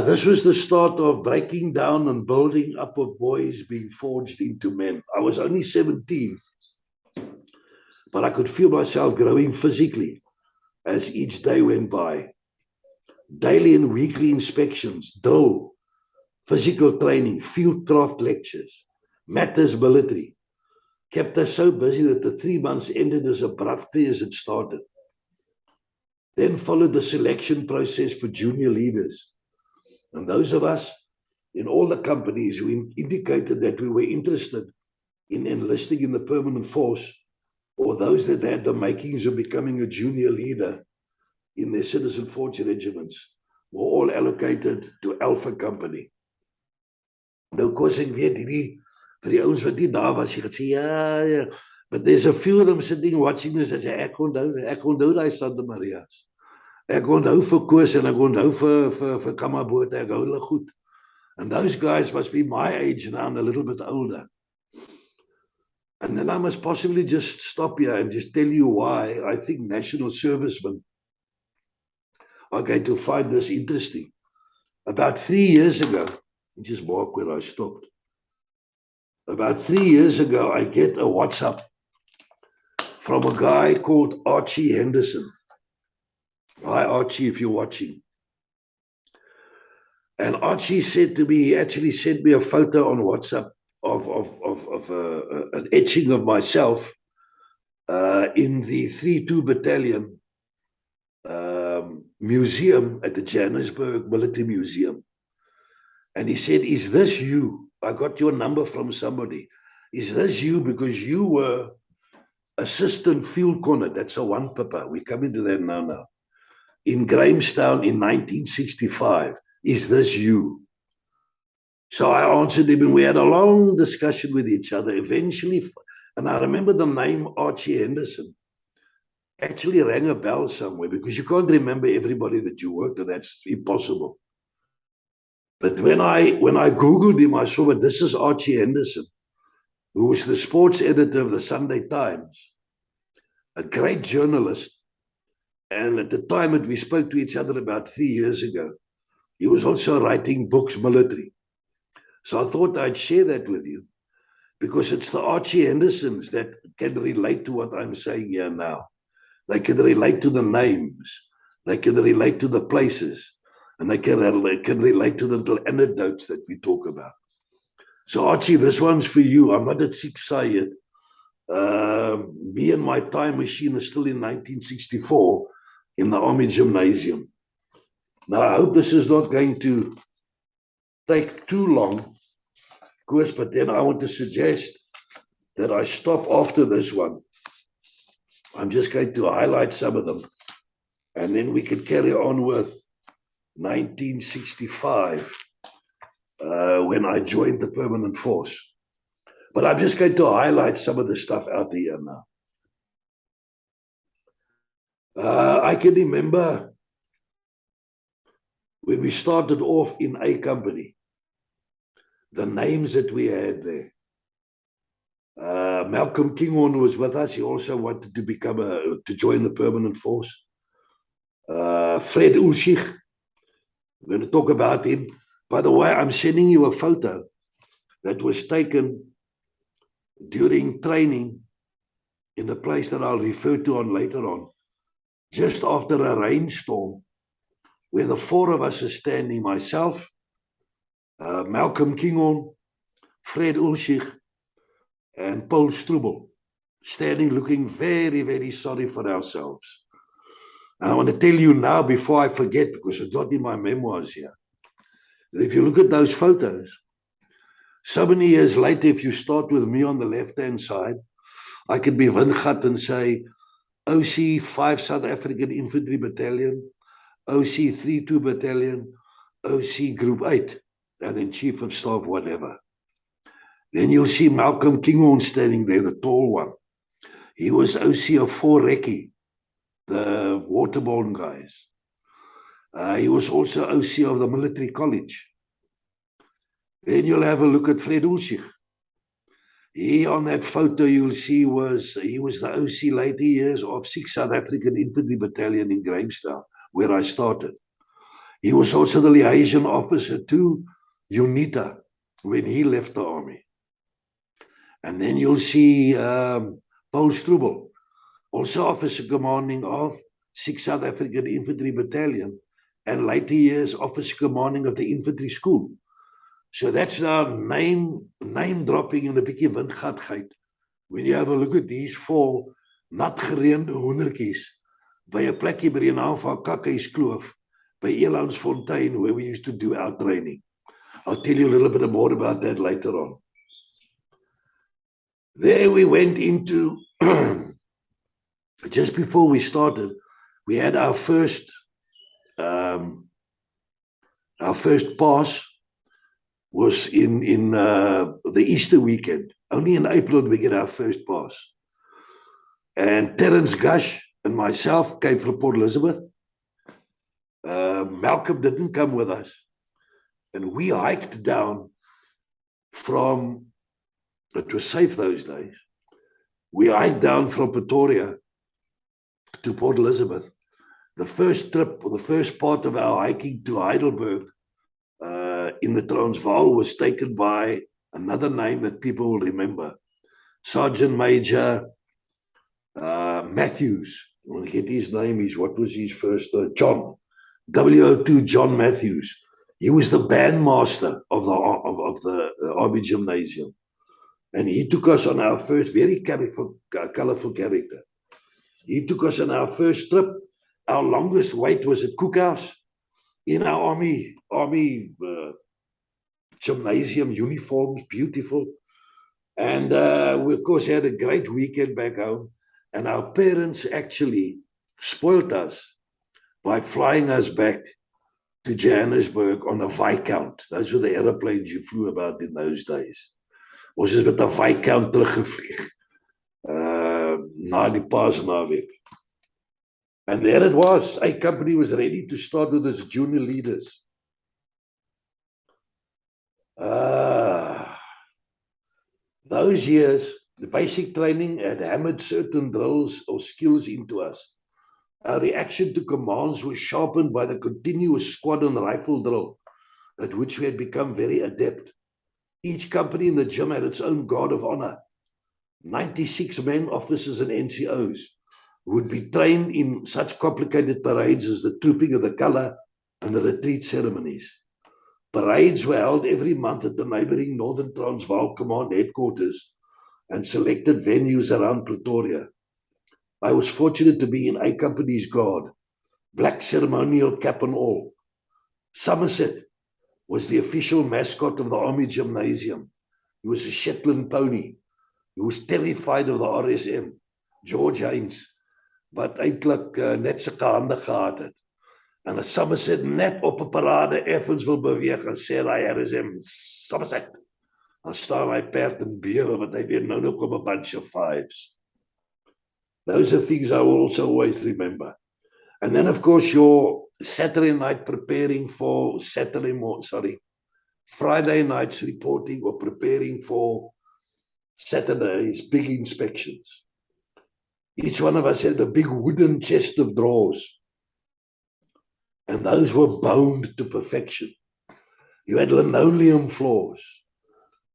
This was the start of breaking down and building up of boys being forged into men. I was only 17, but I could feel myself growing physically as each day went by. Daily and weekly inspections, drill, physical training, field craft lectures, matters military, kept us so busy that the 3 months ended as abruptly as it started. Then followed the selection process for junior leaders. And those of us in all the companies who indicated that we were interested in enlisting in the permanent force, or those that had the makings of becoming a junior leader in their citizen force regiments, were all allocated to Alpha Company. Nou, kos ek weet hierdie vir die ouens wat nie daar was, jy gaan sê, ja, but there's a few of them sitting watching this, and say, ek onthou die Santa Maria's. Ek onthou vir Koos en ek onthou vir Kamabote, ek hou hulle goed. And those guys must be my age now and a little bit older. And then I must possibly just stop here and just tell you why I think national servicemen are going to find this interesting. About 3 years ago, just mark where I stopped. About 3 years ago, I get a WhatsApp from a guy called Archie Henderson. Hi, Archie, if you're watching. And Archie said to me, he actually sent me a photo on WhatsApp of an etching of myself in the 32 Battalion museum at the Johannesburg Military Museum. And he said, is this you? I got your number from somebody. Is this you? Because you were assistant field corner. That's a one, Papa. We come into that now. In Grahamstown in 1965. Is this you? So I answered him, and we had a long discussion with each other. Eventually, and I remember the name Archie Henderson actually rang a bell somewhere, because you can't remember everybody that you worked with. That's impossible. But when I Googled him, I saw that this is Archie Henderson, who was the sports editor of the Sunday Times, a great journalist. And at the time that we spoke to each other about 3 years ago, he was also writing books, military. So I thought I'd share that with you, because it's the Archie Hendersons that can relate to what I'm saying here now. They can relate to the names. They can relate to the places. And they can relate to the little anecdotes that we talk about. So Archie, this one's for you. I'm not at 5SAI yet. Me and my time machine is still in 1964 in the Army Gymnasium. Now, I hope this is not going to take too long, of course, but then I want to suggest that I stop after this one. I'm just going to highlight some of them, and then we can carry on with 1965, when I joined the permanent force. But I'm just going to highlight some of the stuff out there now. I can remember when we started off in A Company, the names that we had there. Malcolm Kinghorn was with us. He also wanted to join the permanent force. Fred Ulschich, we're going to talk about him. By the way, I'm sending you a photo that was taken during training in a place that I'll refer to on later on, just after a rainstorm, where the four of us are standing, myself, Malcolm Kinghorn, Fred Ulschich, and Paul Strubel, standing looking very, very sorry for ourselves. And I want to tell you now, before I forget, because it's not in my memoirs here, that if you look at those photos, so many years later, if you start with me on the left-hand side, I could be Windgat and say, OC 5 South African Infantry Battalion, OC 32 Battalion, OC Group 8, and then Chief of Staff, whatever. Then you'll see Malcolm Kinghorn standing there, the tall one. He was OC of 4 Recce, the waterborne guys. He was also OC of the military college. Then you'll have a look at Fred Ulschich. He, on that photo, you'll see he was the OC later years of 6 South African Infantry Battalion in Grahamstown, where I started. He was also the liaison officer to UNITA when he left the army. And then you'll see Paul Strubel, also officer commanding of 6 South African Infantry Battalion, and later years officer commanding of the infantry school. So that's now name dropping in 'n bietjie windgatheid. When you have a look at these 4 nat gereende hoendertjies by 'n plekkie by die naam van Kakhuiskloof by Elandsfontein, where we used to do our training. I'll tell you a little bit more about that later on. There we went into, just before we started, we had our first pass was in the Easter weekend. Only in April did we get our first pass. And Terence Gush and myself came from Port Elizabeth. Malcolm didn't come with us. And we hiked down from, it was safe those days, we hiked down from Pretoria to Port Elizabeth. The first trip, or the first part of our hiking to Heidelberg in the Transvaal was taken by another name that people will remember, Sergeant Major Matthews. I want to get his name. What was his first name? John. WO2 John Matthews. He was the bandmaster of the Army Gymnasium. And he took us on our first, very colorful character. He took us on our first trip. Our longest wait was at Cookhouse in our army gymnasium uniforms, beautiful. And we, of course, had a great weekend back home. And our parents actually spoiled us by flying us back to Johannesburg on a Viscount. Those were the airplanes you flew about in those days. Ons is met 'n Viscount teruggevlieg na die Paasnaweek. And there it was. A company was ready to start with its junior leaders. Those years, the basic training had hammered certain drills or skills into us. Our reaction to commands was sharpened by the continuous squadron rifle drill, at which we had become very adept. Each company in the gym had its own guard of honor. 96 men, officers, and NCOs would be trained in such complicated parades as the trooping of the colour and the retreat ceremonies. Parades were held every month at the neighbouring Northern Transvaal Command headquarters and selected venues around Pretoria. I was fortunate to be in A Company's guard, black ceremonial cap and all. Somerset was the official mascot of the Army Gymnasium. He was a Shetland pony. He was terrified of the RSM, George Haynes, but eintlik net sulke hande gehad het. En as Somerset net op 'n parade effens wil beweeg en sê hy RSM, Somerset, dan staan hy perd en bewe, want hy weet nou kom 'n bunch of fives. Those are things I will also always remember. And then, of course, your Saturday night preparing for Friday nights reporting or preparing for Saturday's big inspections. Each one of us had a big wooden chest of drawers, and those were bound to perfection. You had linoleum floors.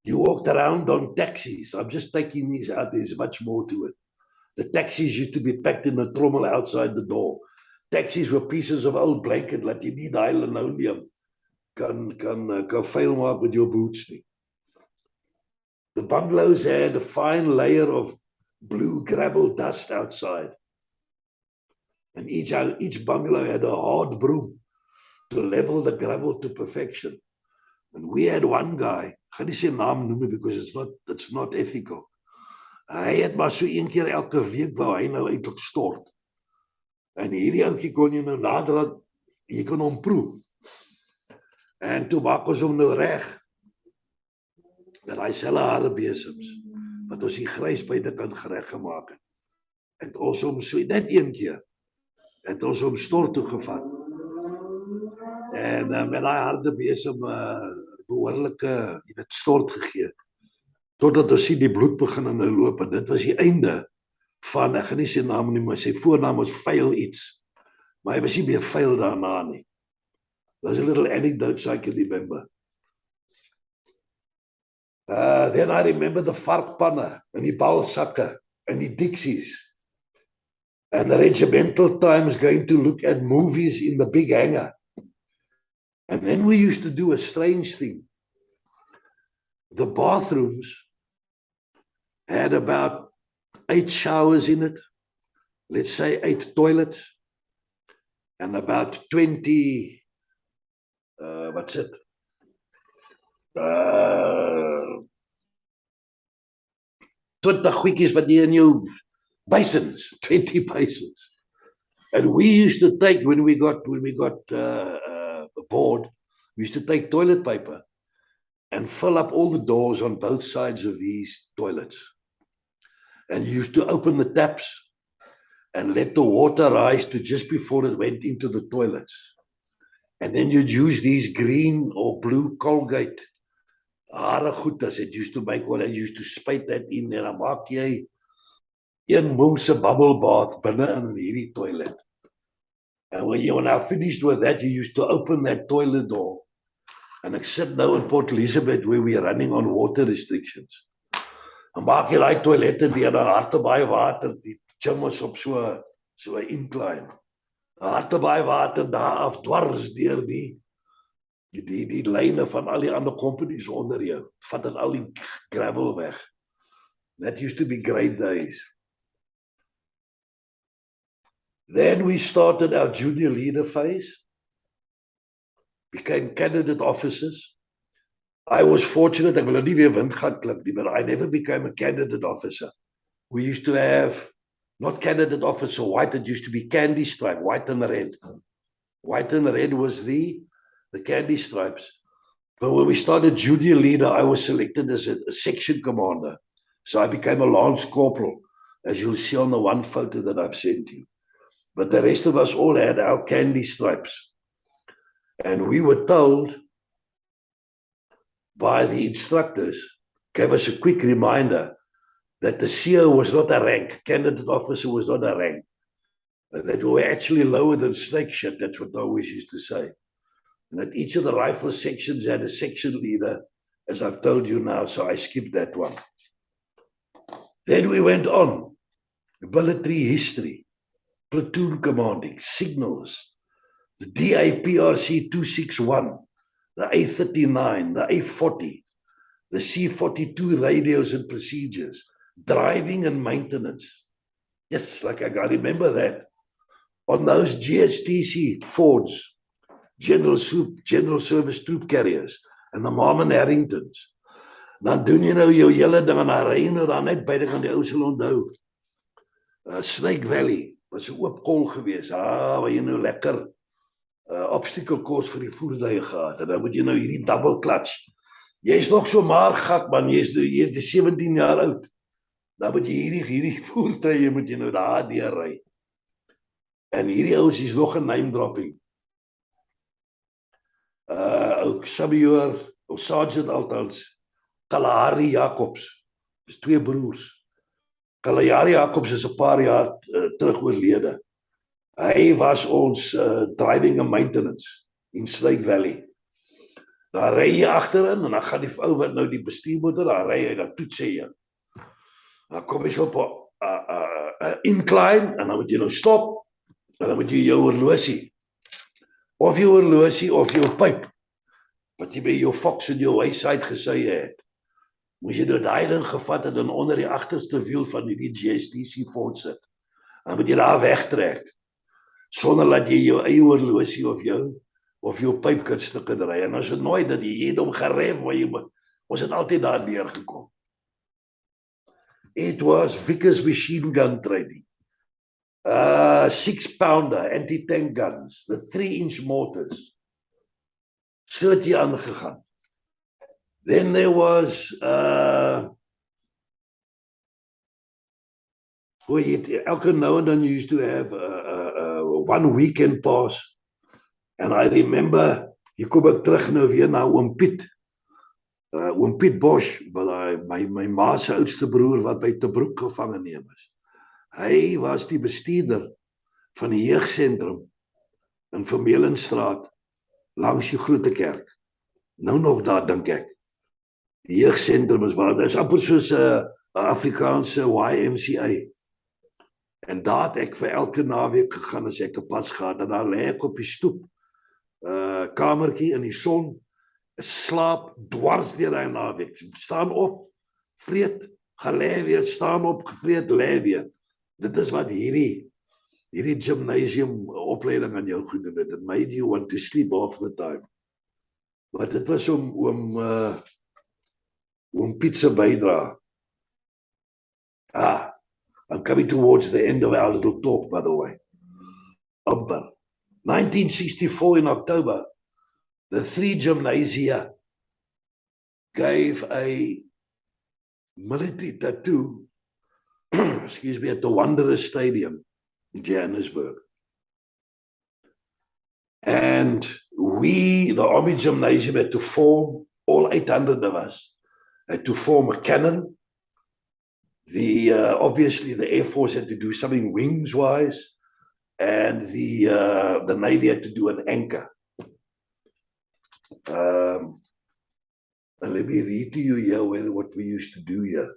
You walked around on taxis. I'm just taking these out. There's much more to it. The taxis used to be packed in a trommel outside the door. Taxis were pieces of old blanket that you need daai linoleum kan vuil maak with your boots. The bungalows had a fine layer of blue gravel dust outside. And each bungalow had a hard broom to level the gravel to perfection. And we had one guy, ek gaan nie sy naam noem because it's not ethical. Hy het maar so een keer elke week wou hy nou eintlik stort. En hierdie ouetjie kon jy nou nader, jy kon hom proe. En toe maak ons hom nou reg. Dat hy selfe harde besems, wat ons die grys buitekant gereg gemaak het. En ons hom so net een keer, het ons hom stort toe gevat. En met daai harde besem behoorlike stort gegee. Totdat ons sien die bloed begin nou loop, en dit was die einde van, ek gaan nie sy naam nie, maar sy voornaam was Vuil iets. Maar hy was nie meer vuil daarna nie. That's a little anecdote so I can remember. Then I remember the varkpanne, en die balsakke, en die dixies. And the regimental times going to look at movies in the big hangar. And then we used to do a strange thing. The bathrooms had about 8 showers in it, let's say 8 toilets, and about 20, 20 goedjies wat jy in jou basins, 20 basins. And we used to take, when we got bored, we used to take toilet paper and fill up all the doors on both sides of these toilets. And you used to open the taps and let the water rise to just before it went into the toilets. And then you'd use these green or blue Colgate hare goed as it used to make, well, I used to spite that in, en dan maak jy een moose bubble bath binne in hierdie toilet. And when you were now finished with that, you used to open that toilet door. And ek sit nou in Port Elizabeth where we're running on water restrictions. En maak jy daai toilette deur, dan hartebaai water, die gym is op so 'n incline. Hartebaai water daar af dwars deur die lyne van al die ander companies onder jou. Vat dit al die gravel weg. That used to be great days. Then we started our junior leader phase, became candidate officers. I was fortunate, ek wil nie weer wind gaan klip nie, but I never became a candidate officer. We used to have, not candidate officer white, it used to be candy stripe, white and red. White and red was the candy stripes. But when we started junior leader, I was selected as a section commander. So I became a lance corporal, as you'll see on the one photo that I've sent you. But the rest of us all had our candy stripes. And we were told by the instructors, gave us a quick reminder that the CO was not a rank, candidate officer was not a rank. That we were actually lower than snake shit, that's what they always used to say. And that each of the rifle sections had a section leader, as I've told you now, so I skipped that one. Then we went on, military history, platoon commanding, signals, the DAPRC 261, the A39, the A40, the C42 radios and procedures, driving and maintenance. Yes, like I remember that. On those GSTC Fords, General Service Troop Carriers, and the Marmon Harringtons. Dan doen jy nou jou hele ding en dan ry jy nou daar net by die ou sal onthou. Snake Valley was 'n oop kol gewees. Waar jy nou lekker obstacle course vir die voertuie gehad. En dan moet jy nou hierdie double clutch. Jy's nog so maar gat man, jy's 17 jaar oud. Dan moet jy hierdie voertuie moet jy nou daar deur ry. En hierdie ouens is nog 'n name dropping. Ook Sabior, of Sergeant althans, Kalahari Jacobs, is 2 broers. Kalahari Jacobs is 'n paar jaar terug oorlede. Hy was ons driving and maintenance in Snake Valley. Daar ry jy agterin en dan gaan die ou wat nou die bestuurmotor, daar ry hy, dan toets hy jou. Dan kom jy op 'n incline en dan moet jy nou stop en dan moet jy jou horlosie. Of jou horlosie of jou pyp wat jy by jou Fox en jou Wayside gesê het. Moes jy nou daai ding gevat het en onder die agterste wiel van die GSTC Ford sit. Dan moet jy daar wegtrek. Sonder dat jy jou eie horlosie of jou pyp kan stukke ry. En as dit nooit dat jy het om geref, maar ons het altyd daar neergekom. It was Vickers machine gun training. 6-pounder anti-tank guns, the 3-inch mortars. So het jy aangegaan. Then there was elke nou en dan you used to have one weekend pass. And I remember, hier kom ek terug nou weer na Oom Piet. Oom Piet Bosch, my ma se oudste broer wat by Tebroek gevange neem is. Hy was die bestuurder van die jeugsentrum in Vermeulenstraat langs die Grote Kerk. Nou nog daar dink ek. Die jeugsentrum is waar, dit is amper soos 'n Afrikaanse YMCA. En daar het ek vir elke naweek gegaan as ek 'n pas gehad en daar lê ek op die stoep, kamertjie in die son, slaap dwars deur daai naweek. Staan op, vreet, gaan lê weer, staan op, gevreet, lê weer. Dit is wat hierdie gymnasium opleiding aan jou gedoen het. It made you want to sleep half the time. Maar dit was oom Piet se bydra. I'm coming towards the end of our little talk, by the way. 1964 in October, the 3 gymnasia gave a military tattoo, excuse me, at the Wanderers Stadium in Johannesburg. And we, the Army Gymnasium, had to form, all 800 of us, had to form a cannon, Obviously the Air Force had to do something wings-wise, and the Navy had to do an anchor. And let me read to you here what we used to do here.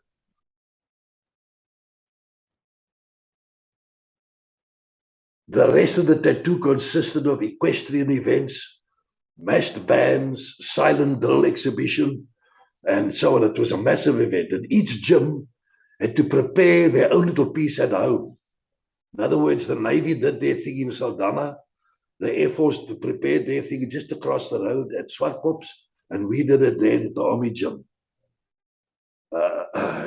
The rest of the tattoo consisted of equestrian events, massed bands, silent drill exhibition, and so on. It was a massive event, and each gym had to prepare their own little piece at home. In other words, the Navy did their thing in Saldanha, the Air Force prepared their thing just across the road at Swartkops, and we did it there at the Army gym.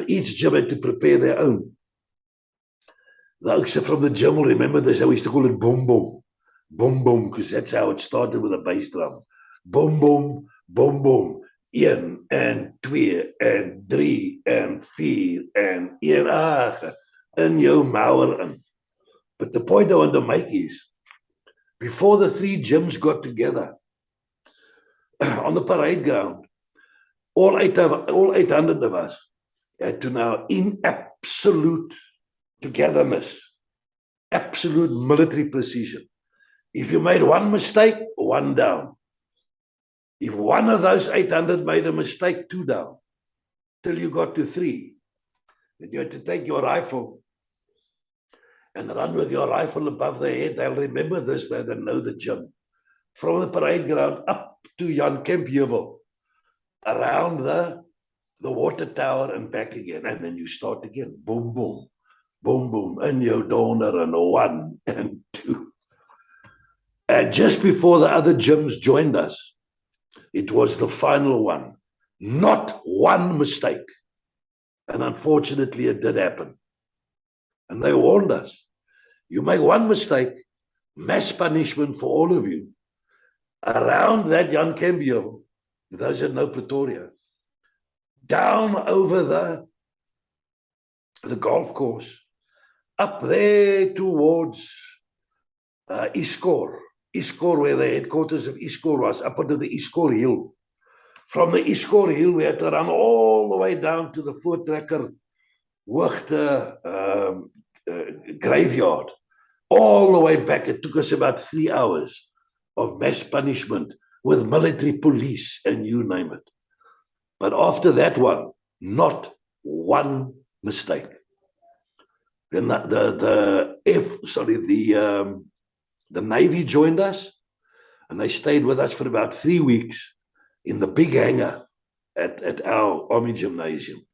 Each gym had to prepare their own. The oaks from the gym will remember this. We used to call it boom boom. Boom boom, because that's how it started with a bass drum. Boom boom, boom boom. 1 en 2 en 3 en 4 en 1 in jou mouwer in. But the point I want to make is, before the 3 gyms got together on the parade ground, all 800 of us had to now, in absolute togetherness, absolute military precision. If you made one mistake, 1 down. If one of those 800 made a mistake, 2 down, till you got to 3. Then you had to take your rifle and run with your rifle above their head. They'll remember this, they know the gym. From the parade ground up to Jan Kempjeuvel, around the water tower and back again. And then you start again. Boom, boom, boom, boom. And you donor and 1 and 2. And just before the other gyms joined us, it was the final one. Not one mistake. And unfortunately, it did happen. And they warned us. You make one mistake, mass punishment for all of you. Around that Jan Kempjeuvel, those that know Pretoria, down over the golf course, up there towards Iskor, where the headquarters of Iskor was, up onto the Iskor Hill. From the Iskor Hill, we had to run all the way down to the Voortrekker Hoogte graveyard, all the way back. It took us about 3 hours of mass punishment with military police and you name it. But after that one, not one mistake. Then the Navy joined us, and they stayed with us for about 3 weeks in the big hangar at our Army Gymnasium.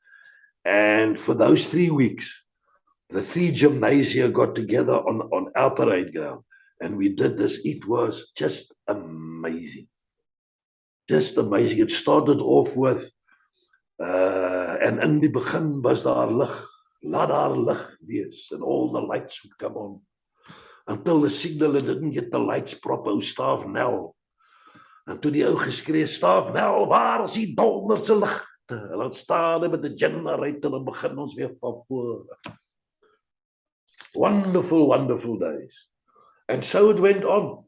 And for those 3 weeks, the 3 gymnasia got together on our parade ground, and we did this. It was just amazing. Just amazing. It started off with, and in die begin was daar lig, laat daar lig wees, and all the lights would come on. Until the signal didn't get the lights proper, Staaf Nel. En toe die ou geskree, Staaf Nel, waar is die donderse ligte? En dan staan hy met die generator en begin ons weer van voor. Wonderful, wonderful days. And so it went on.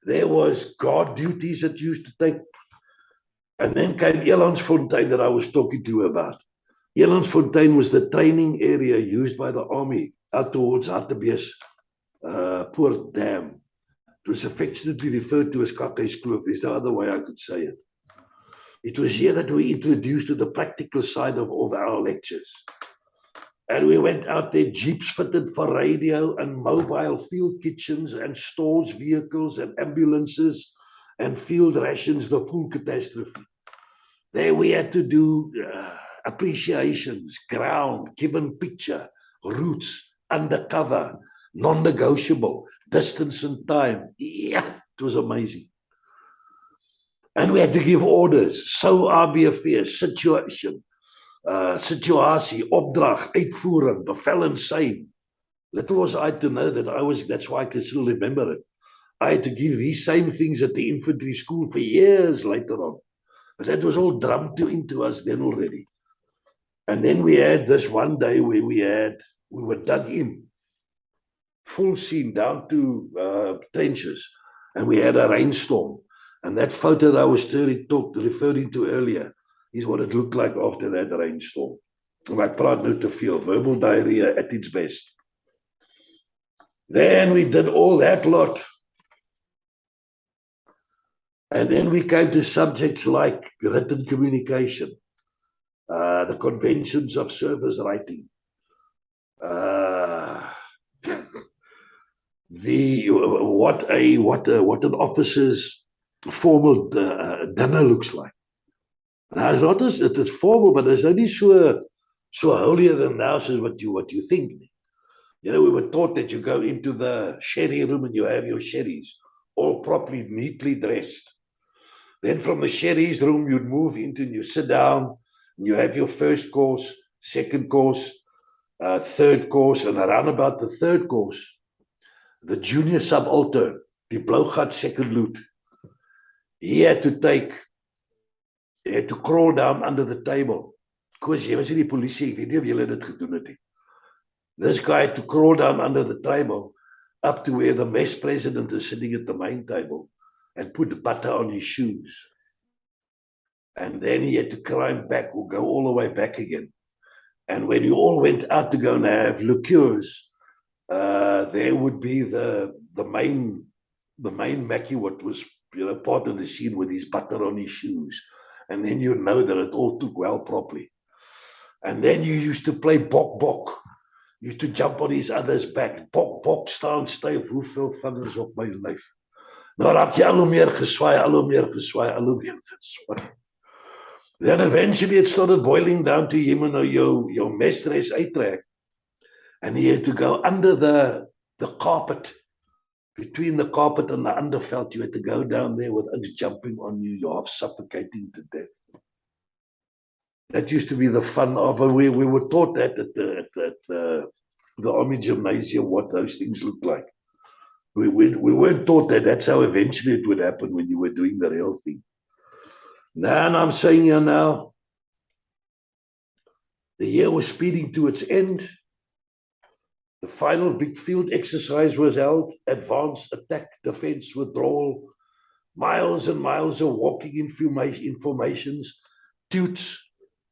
There was guard duties that used to take. And then came Elandsfontein that I was talking to you about. Elandsfontein was the training area used by the army out towards Hartebees Poort Dam. It was affectionately referred to as Kakke's Kloof. There's no other way I could say it. It was here that we introduced to the practical side of our lectures. And we went out there, jeeps fitted for radio and mobile field kitchens and stores, vehicles and ambulances and field rations, the full catastrophe. There we had to do appreciations, ground, given picture, routes, undercover, non-negotiable, distance and time. Yeah, it was amazing. And we had to give orders, so RBFV, situation, situasie, opdracht, uitvoering, bevel and sein. Little was I to know that that's why I can still remember it. I had to give these same things at the infantry school for years later on. But that was all drummed into us then already. And then we had this one day where we were dug in, full scene down to trenches, and we had a rainstorm. And that photo that I was referring to earlier is what it looked like after that rainstorm. My praat nou te veel, verbal diarrhea at its best. Then we did all that lot. And then we came to subjects like written communication, the conventions of service writing, what an officer's formal dinner looks like. Now, it's not as it's formal, but it's only so holier than thou as what you think. You know, we were taught that you go into the sherry room and you have your sherries, all properly, neatly dressed. Then from the sherry's room, you'd move into and you sit down, and you have your first course, second course, third course, and around about the third course, the junior subaltern, the blaugat second loot, he had to crawl down under the table. Because he was in the police, ek weet nie of julle dit gedoen het nie. This guy had to crawl down under the table up to where the mess president is sitting at the main table and put butter on his shoes. And then he had to climb back or go all the way back again. And when you all went out to go and have liqueurs, there would be the main Mackie, what was part of the scene with his butter on his shoes. And then you know that it all took well properly. And then you used to play bok. You used to jump on his other's back. Bok, staan styf, hoeveel vingers op my lyf. Nou raak jy al hoe meer geswaai. Then eventually it started boiling down to him and your mestres uittrek. And he had to go under the carpet, between the carpet and the underveld. You had to go down there with us jumping on you. You're half suffocating to death. That used to be the fun of it. We were taught that at the Army Gymnasium, what those things look like. We weren't taught that. That's how eventually it would happen when you were doing the real thing. Now, and I'm saying here now, the year was speeding to its end. The final big field exercise was held, advance, attack, defense, withdrawal, miles and miles of walking informations, TUTS,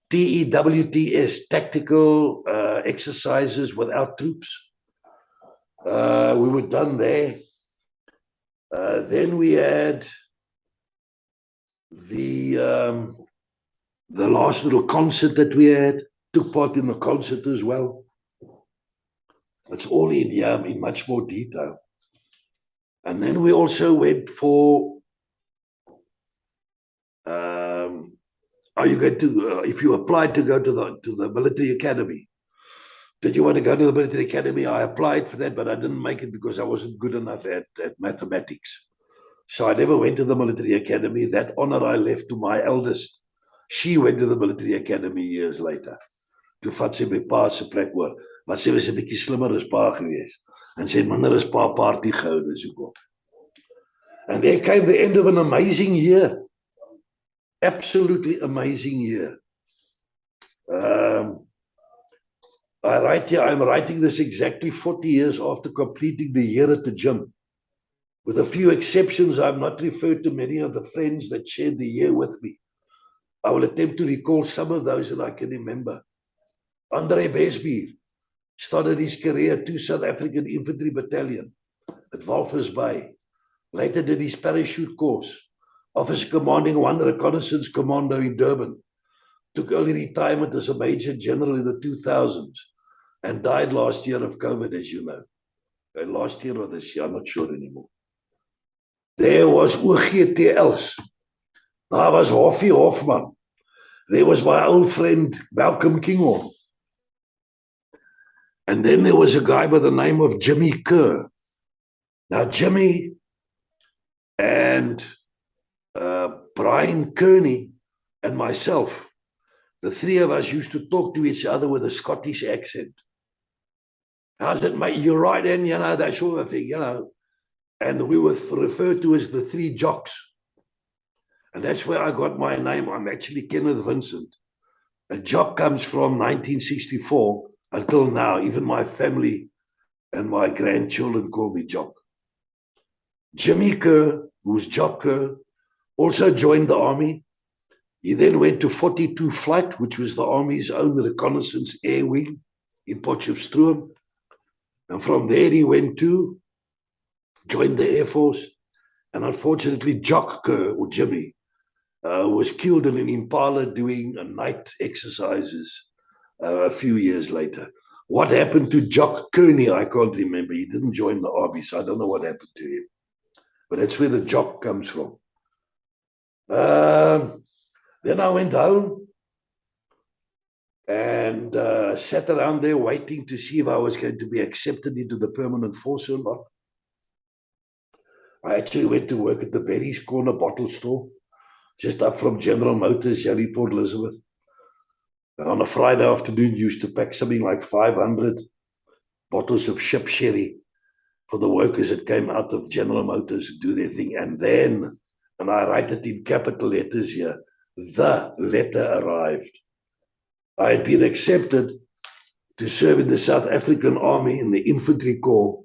TEWTS, tactical exercises without troops. We were done there. Then we had the last little concert that we had, took part in the concert as well. It's all in here in much more detail. And then we also went for, are you going to, if you applied to go to the military academy, did you want to go to the military academy? I applied for that, but I didn't make it because I wasn't good enough at mathematics. So I never went to the military academy. That honor I left to my eldest. She went to the military academy years later. Toe vat sy by pa se plek oor. Maar sy was 'n bietjie slimmer as pa gewees. En sy het minder as pa party gehou, dis hoekom. And there came the end of an amazing year. Absolutely amazing year. I'm writing this exactly 40 years after completing the year at the gym. With a few exceptions, I've not referred to many of the friends that shared the year with me. I will attempt to recall some of those that I can remember. Andre Besbier started his career at 2 South African Infantry Battalion at Walvis Bay. Later did his parachute course. Officer commanding 1 reconnaissance commando in Durban. Took early retirement as a Major General in the 2000s and died last year of COVID, as you know. Last year or this year, I'm not sure anymore. There was OGTLs. There was Hoffie Hofman. There was my old friend Malcolm Kinghorn. And then there was a guy by the name of Jimmy Kerr. Now, Jimmy and Brian Kearney and myself, the three of us used to talk to each other with a Scottish accent. How's it, mate? You're right, and that sort of thing, And we were referred to as the three Jocks. And that's where I got my name. I'm actually Kenneth Vincent. A Jock comes from 1964 until now. Even my family and my grandchildren call me Jock. Jimmy Kerr, who's Jock Kerr, also joined the army. He then went to 42 Flight, which was the Army's own reconnaissance air wing in Potchefstroom. And from there he went to join the Air Force. And unfortunately, Jock, or Jimmy, was killed in an Impala doing night exercises a few years later. What happened to Jock Kearney, I can't remember. He didn't join the army, so I don't know what happened to him. But that's where the Jock comes from. Then I went home and sat around there waiting to see if I was going to be accepted into the permanent force or not. I actually went to work at the Berries Corner bottle store, just up from General Motors, Jerry Port Elizabeth. On a Friday afternoon, used to pack something like 500 bottles of ship sherry for the workers that came out of General Motors to do their thing. And then, and I write it in capital letters here, the letter arrived. I had been accepted to serve in the South African Army in the Infantry Corps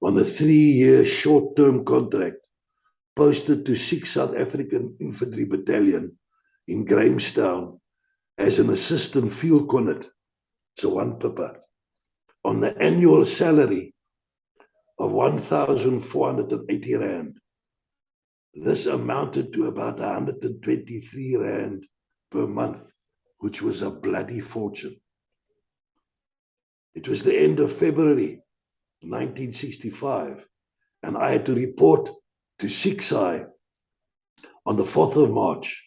on a 3-year short-term contract, posted to 6th South African Infantry Battalion in Grahamstown as an assistant field cornet, so 1 pippa, on the annual salary of 1,480 Rand. This amounted to about 123 Rand per month, which was a bloody fortune. It was the end of February 1965, and I had to report to 5SAI on the 4th of March.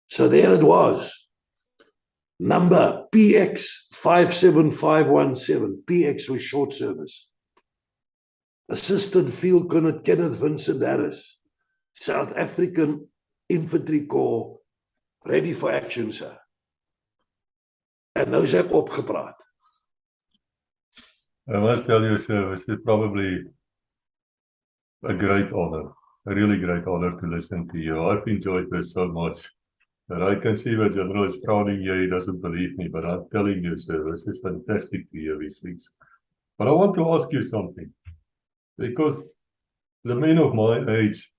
So there it was. Number PX 57517. PX was short service. Assistant Field Cornet Kenneth Vincent Harris, South African Infantry Corps, ready for action, sir. En nou is ek opgepraat. I must tell you, sir, this is probably a great honor, a really great honor to listen to you. I've enjoyed this so much. And I can see the General is frowning here, he doesn't believe me, but I'm telling you, sir, this is fantastic to hear these things. But I want to ask you something, because the men of my age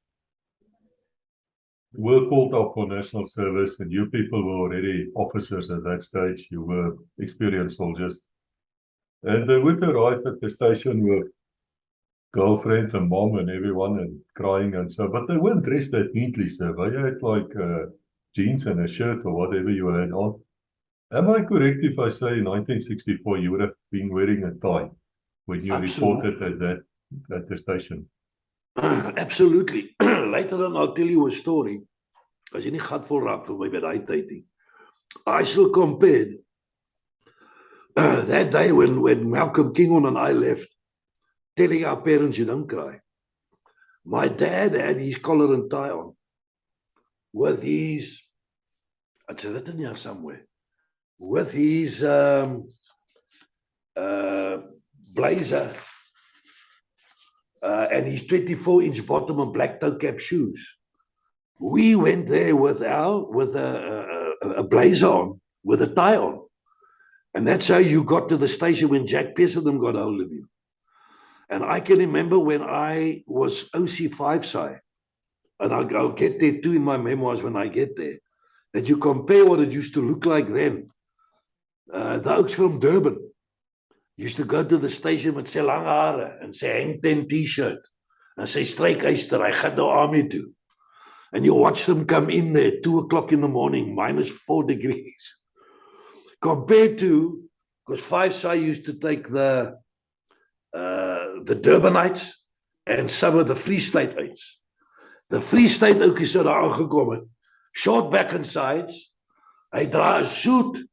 were called up for national service, and you people were already officers at that stage, you were experienced soldiers. And they would arrive at the station with girlfriend and mom and everyone and crying and so, but they weren't dressed that neatly, sir. They had like jeans and a shirt or whatever you had on. Am I correct if I say in 1964 you would have been wearing a tie when you reported at the station? Absolutely. Later on, I'll tell you a story. As jy nie gat vol raak vir my by daai tyd nie. I shall compare that day when Malcolm Kingon and I left, telling our parents you don't cry. My dad had his collar and tie on with his, it's written here somewhere, with his blazer and his 24-inch bottom and black toe cap shoes. We went there with a blazer on, with a tie on. And that's how you got to the station when Jack Pearson got hold of you. And I can remember when I was OC 5SAI, and I'll get there too in my memoirs when I get there, that you compare what it used to look like then. The oaks from Durban used to go to the station with sy lang hare and sy hang 10 t-shirt and sy strykyster, hy gaan nou army toe. And you watch them come in there 2 o'clock in the morning, -4 degrees. Compared to, because 5SAI used to take the Durbanites and some of the Free Stateites. The Free State ook is daar aangekom het. Short back and sides. Hy dra 'n suit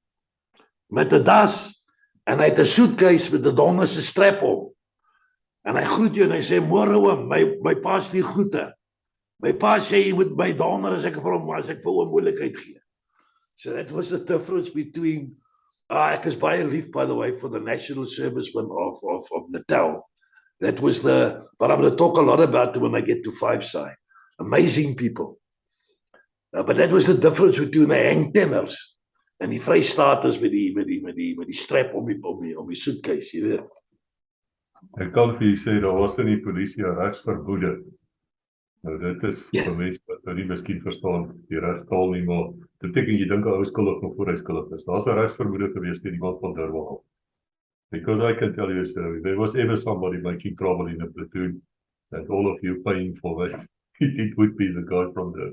met 'n das en hy het 'n suitcase met 'n donderse strap om. En hy groet jou en hy sê môre oom, my pa stuur groete. My pa sê jy moet my donder as ek vir oom moeilikheid gee. So that was the difference between, ek is baie lief, by the way, for the national servicemen of Natal. That was but I'm going to talk a lot about it when I get to 5SAI. Amazing people. But that was the difference between the hangtenners and die Vrystaaters met die strap om die suitcase, jy weet. Ek kan vir jy sê, daar was in die polisie 'n regsverboede Nou dit is Ja. vir mense wat nou nie miskien verstaan die regstaal nie, maar dit beteken jy dink 'n ou skuldig nog voor hy skuldig is. Daar's 'n regsvermoede gewees teen iemand van Durban af. Because I can tell you, sir, there was ever somebody making trouble in a platoon, and all of you paying for that, it would be the guy from there.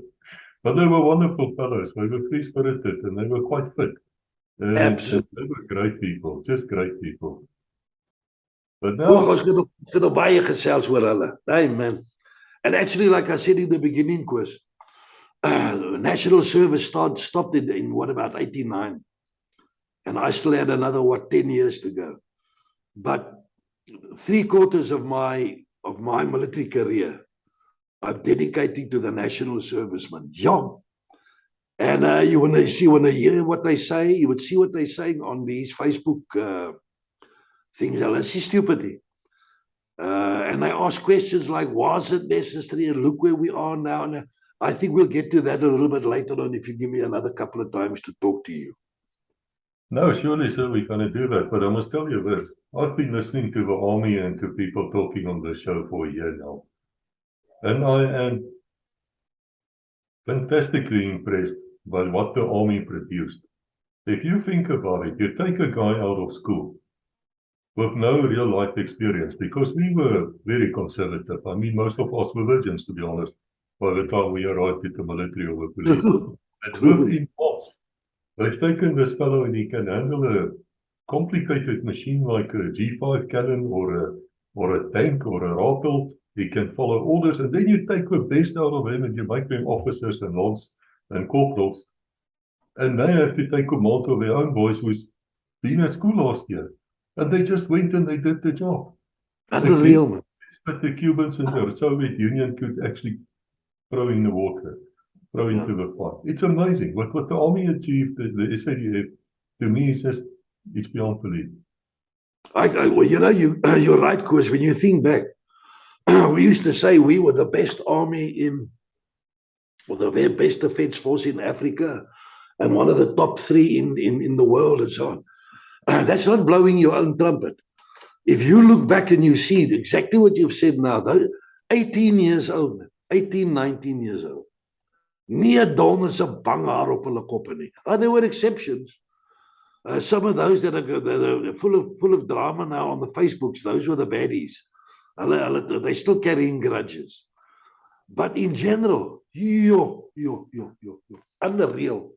But they were wonderful fellows. They were free-spirited and they were quite fit. And Absolutely. they were great people, just great people. But Oh, now, ons het nog baie gesels oor hulle. Hey man. And actually, like I said in the beginning, Chris, national service stopped in what, about 89? And I still had another, 10 years to go. But 3/4 of my military career, I've dedicated to the national service, man. Yeah. And you want to hear what they say, you would see what they're saying on these Facebook things. It's stupidity. And they ask questions like, was it necessary? And look where we are now. And I think we'll get to that a little bit later on if you give me another couple of times to talk to you. no, surely, sir, we're going to do that. But I must tell you this. I've been listening to the army and to people talking on the show for a year now. And I am fantastically impressed by what the army produced. If you think about it, you take a guy out of school with no real life experience, because we were very conservative. I mean, most of us were virgins, to be honest, by the time we arrived at the military or the police. But within months, they've taken this fellow and he can handle a complicated machine like a G5 cannon or a tank or a rifle. He can follow orders, and then you take the best out of him and you make them officers and lance and corporals. And they have to take command of their own boys who's been at school last year. And they just went and they did the job. Unreal, man. But the Cubans and the Soviet Union could actually throw in the water, throw into the fire. It's amazing. What the army achieved, the SADF, to me, is just, it's beyond belief. Well, you know, you're right, because when you think back, we used to say we were the best army the best defense force in Africa, and one of the top 3 in the world and so on. That's not blowing your own trumpet. If you look back and you see exactly what you've said now, though, 18 years old, 18, 19 years old. Nie donders 'n bang haar op hulle koppe nie. There were exceptions. Some of those that are full of drama now on the Facebooks, those were the baddies. They're still carrying grudges. But in general, unreal.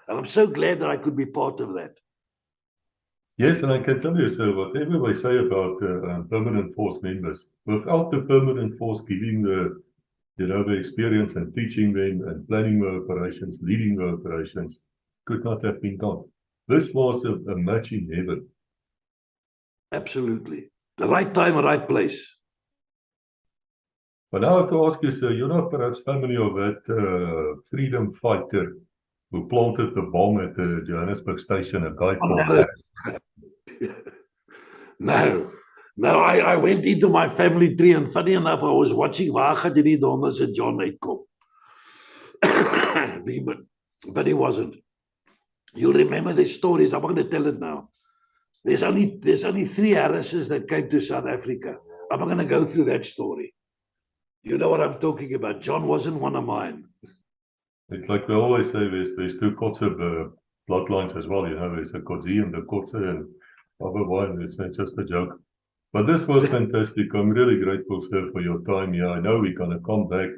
And I'm so glad that I could be part of that. Yes, and I can tell you, sir, whatever they say about permanent force members, without the permanent force giving the experience and teaching them and planning the operations, leading the operations, could not have been done. This was a match in heaven. Absolutely. The right time, right place. But now I have to ask you, sir, you're not perhaps familiar of that freedom fighter who planted the bomb at the Johannesburg station, a guy called No, I went into my family tree, and funny enough, I was watching waar gaan die donders en John uitkom. But he wasn't. You'll remember the stories. I'm going to tell it now. There's only 3 Harrises that came to South Africa. I'm not going to go through that story. You know what I'm talking about. John wasn't one of mine. It's like we always say, there's 2 Kotze bloodlines as well. You know, there's a Kotze and the Kotze, and otherwise it's just a joke. But this was fantastic. I'm really grateful, sir, for your time here. I know we're going to come back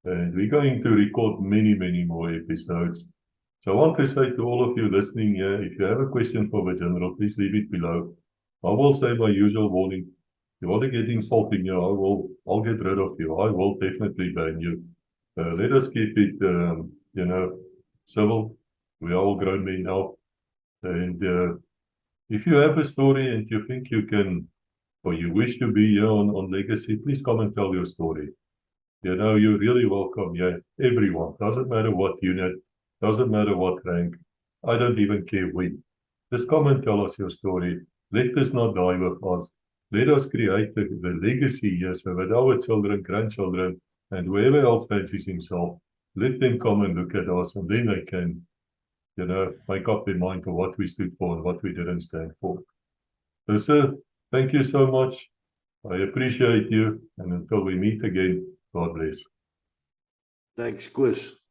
and we're going to record many, many more episodes. So I want to say to all of you listening here, if you have a question for the General, please leave it below. I will say my usual warning. If you want to get insulting here, I'll get rid of you. I will definitely ban you. Let us keep it, civil. We are all grown men now. And if you have a story and you think you can, or you wish to be here on Legacy, please come and tell your story. You know, you're really welcome here. Everyone. Doesn't matter what unit, doesn't matter what rank. I don't even care when. Just come and tell us your story. Let us not die with us. Let us create the legacy here so that our children, grandchildren, and whoever else fancies himself, let them come and look at us, and then they can, make up their mind to what we stood for and what we didn't stand for. So, sir, thank you so much. I appreciate you. And until we meet again, God bless. Thanks, Koos.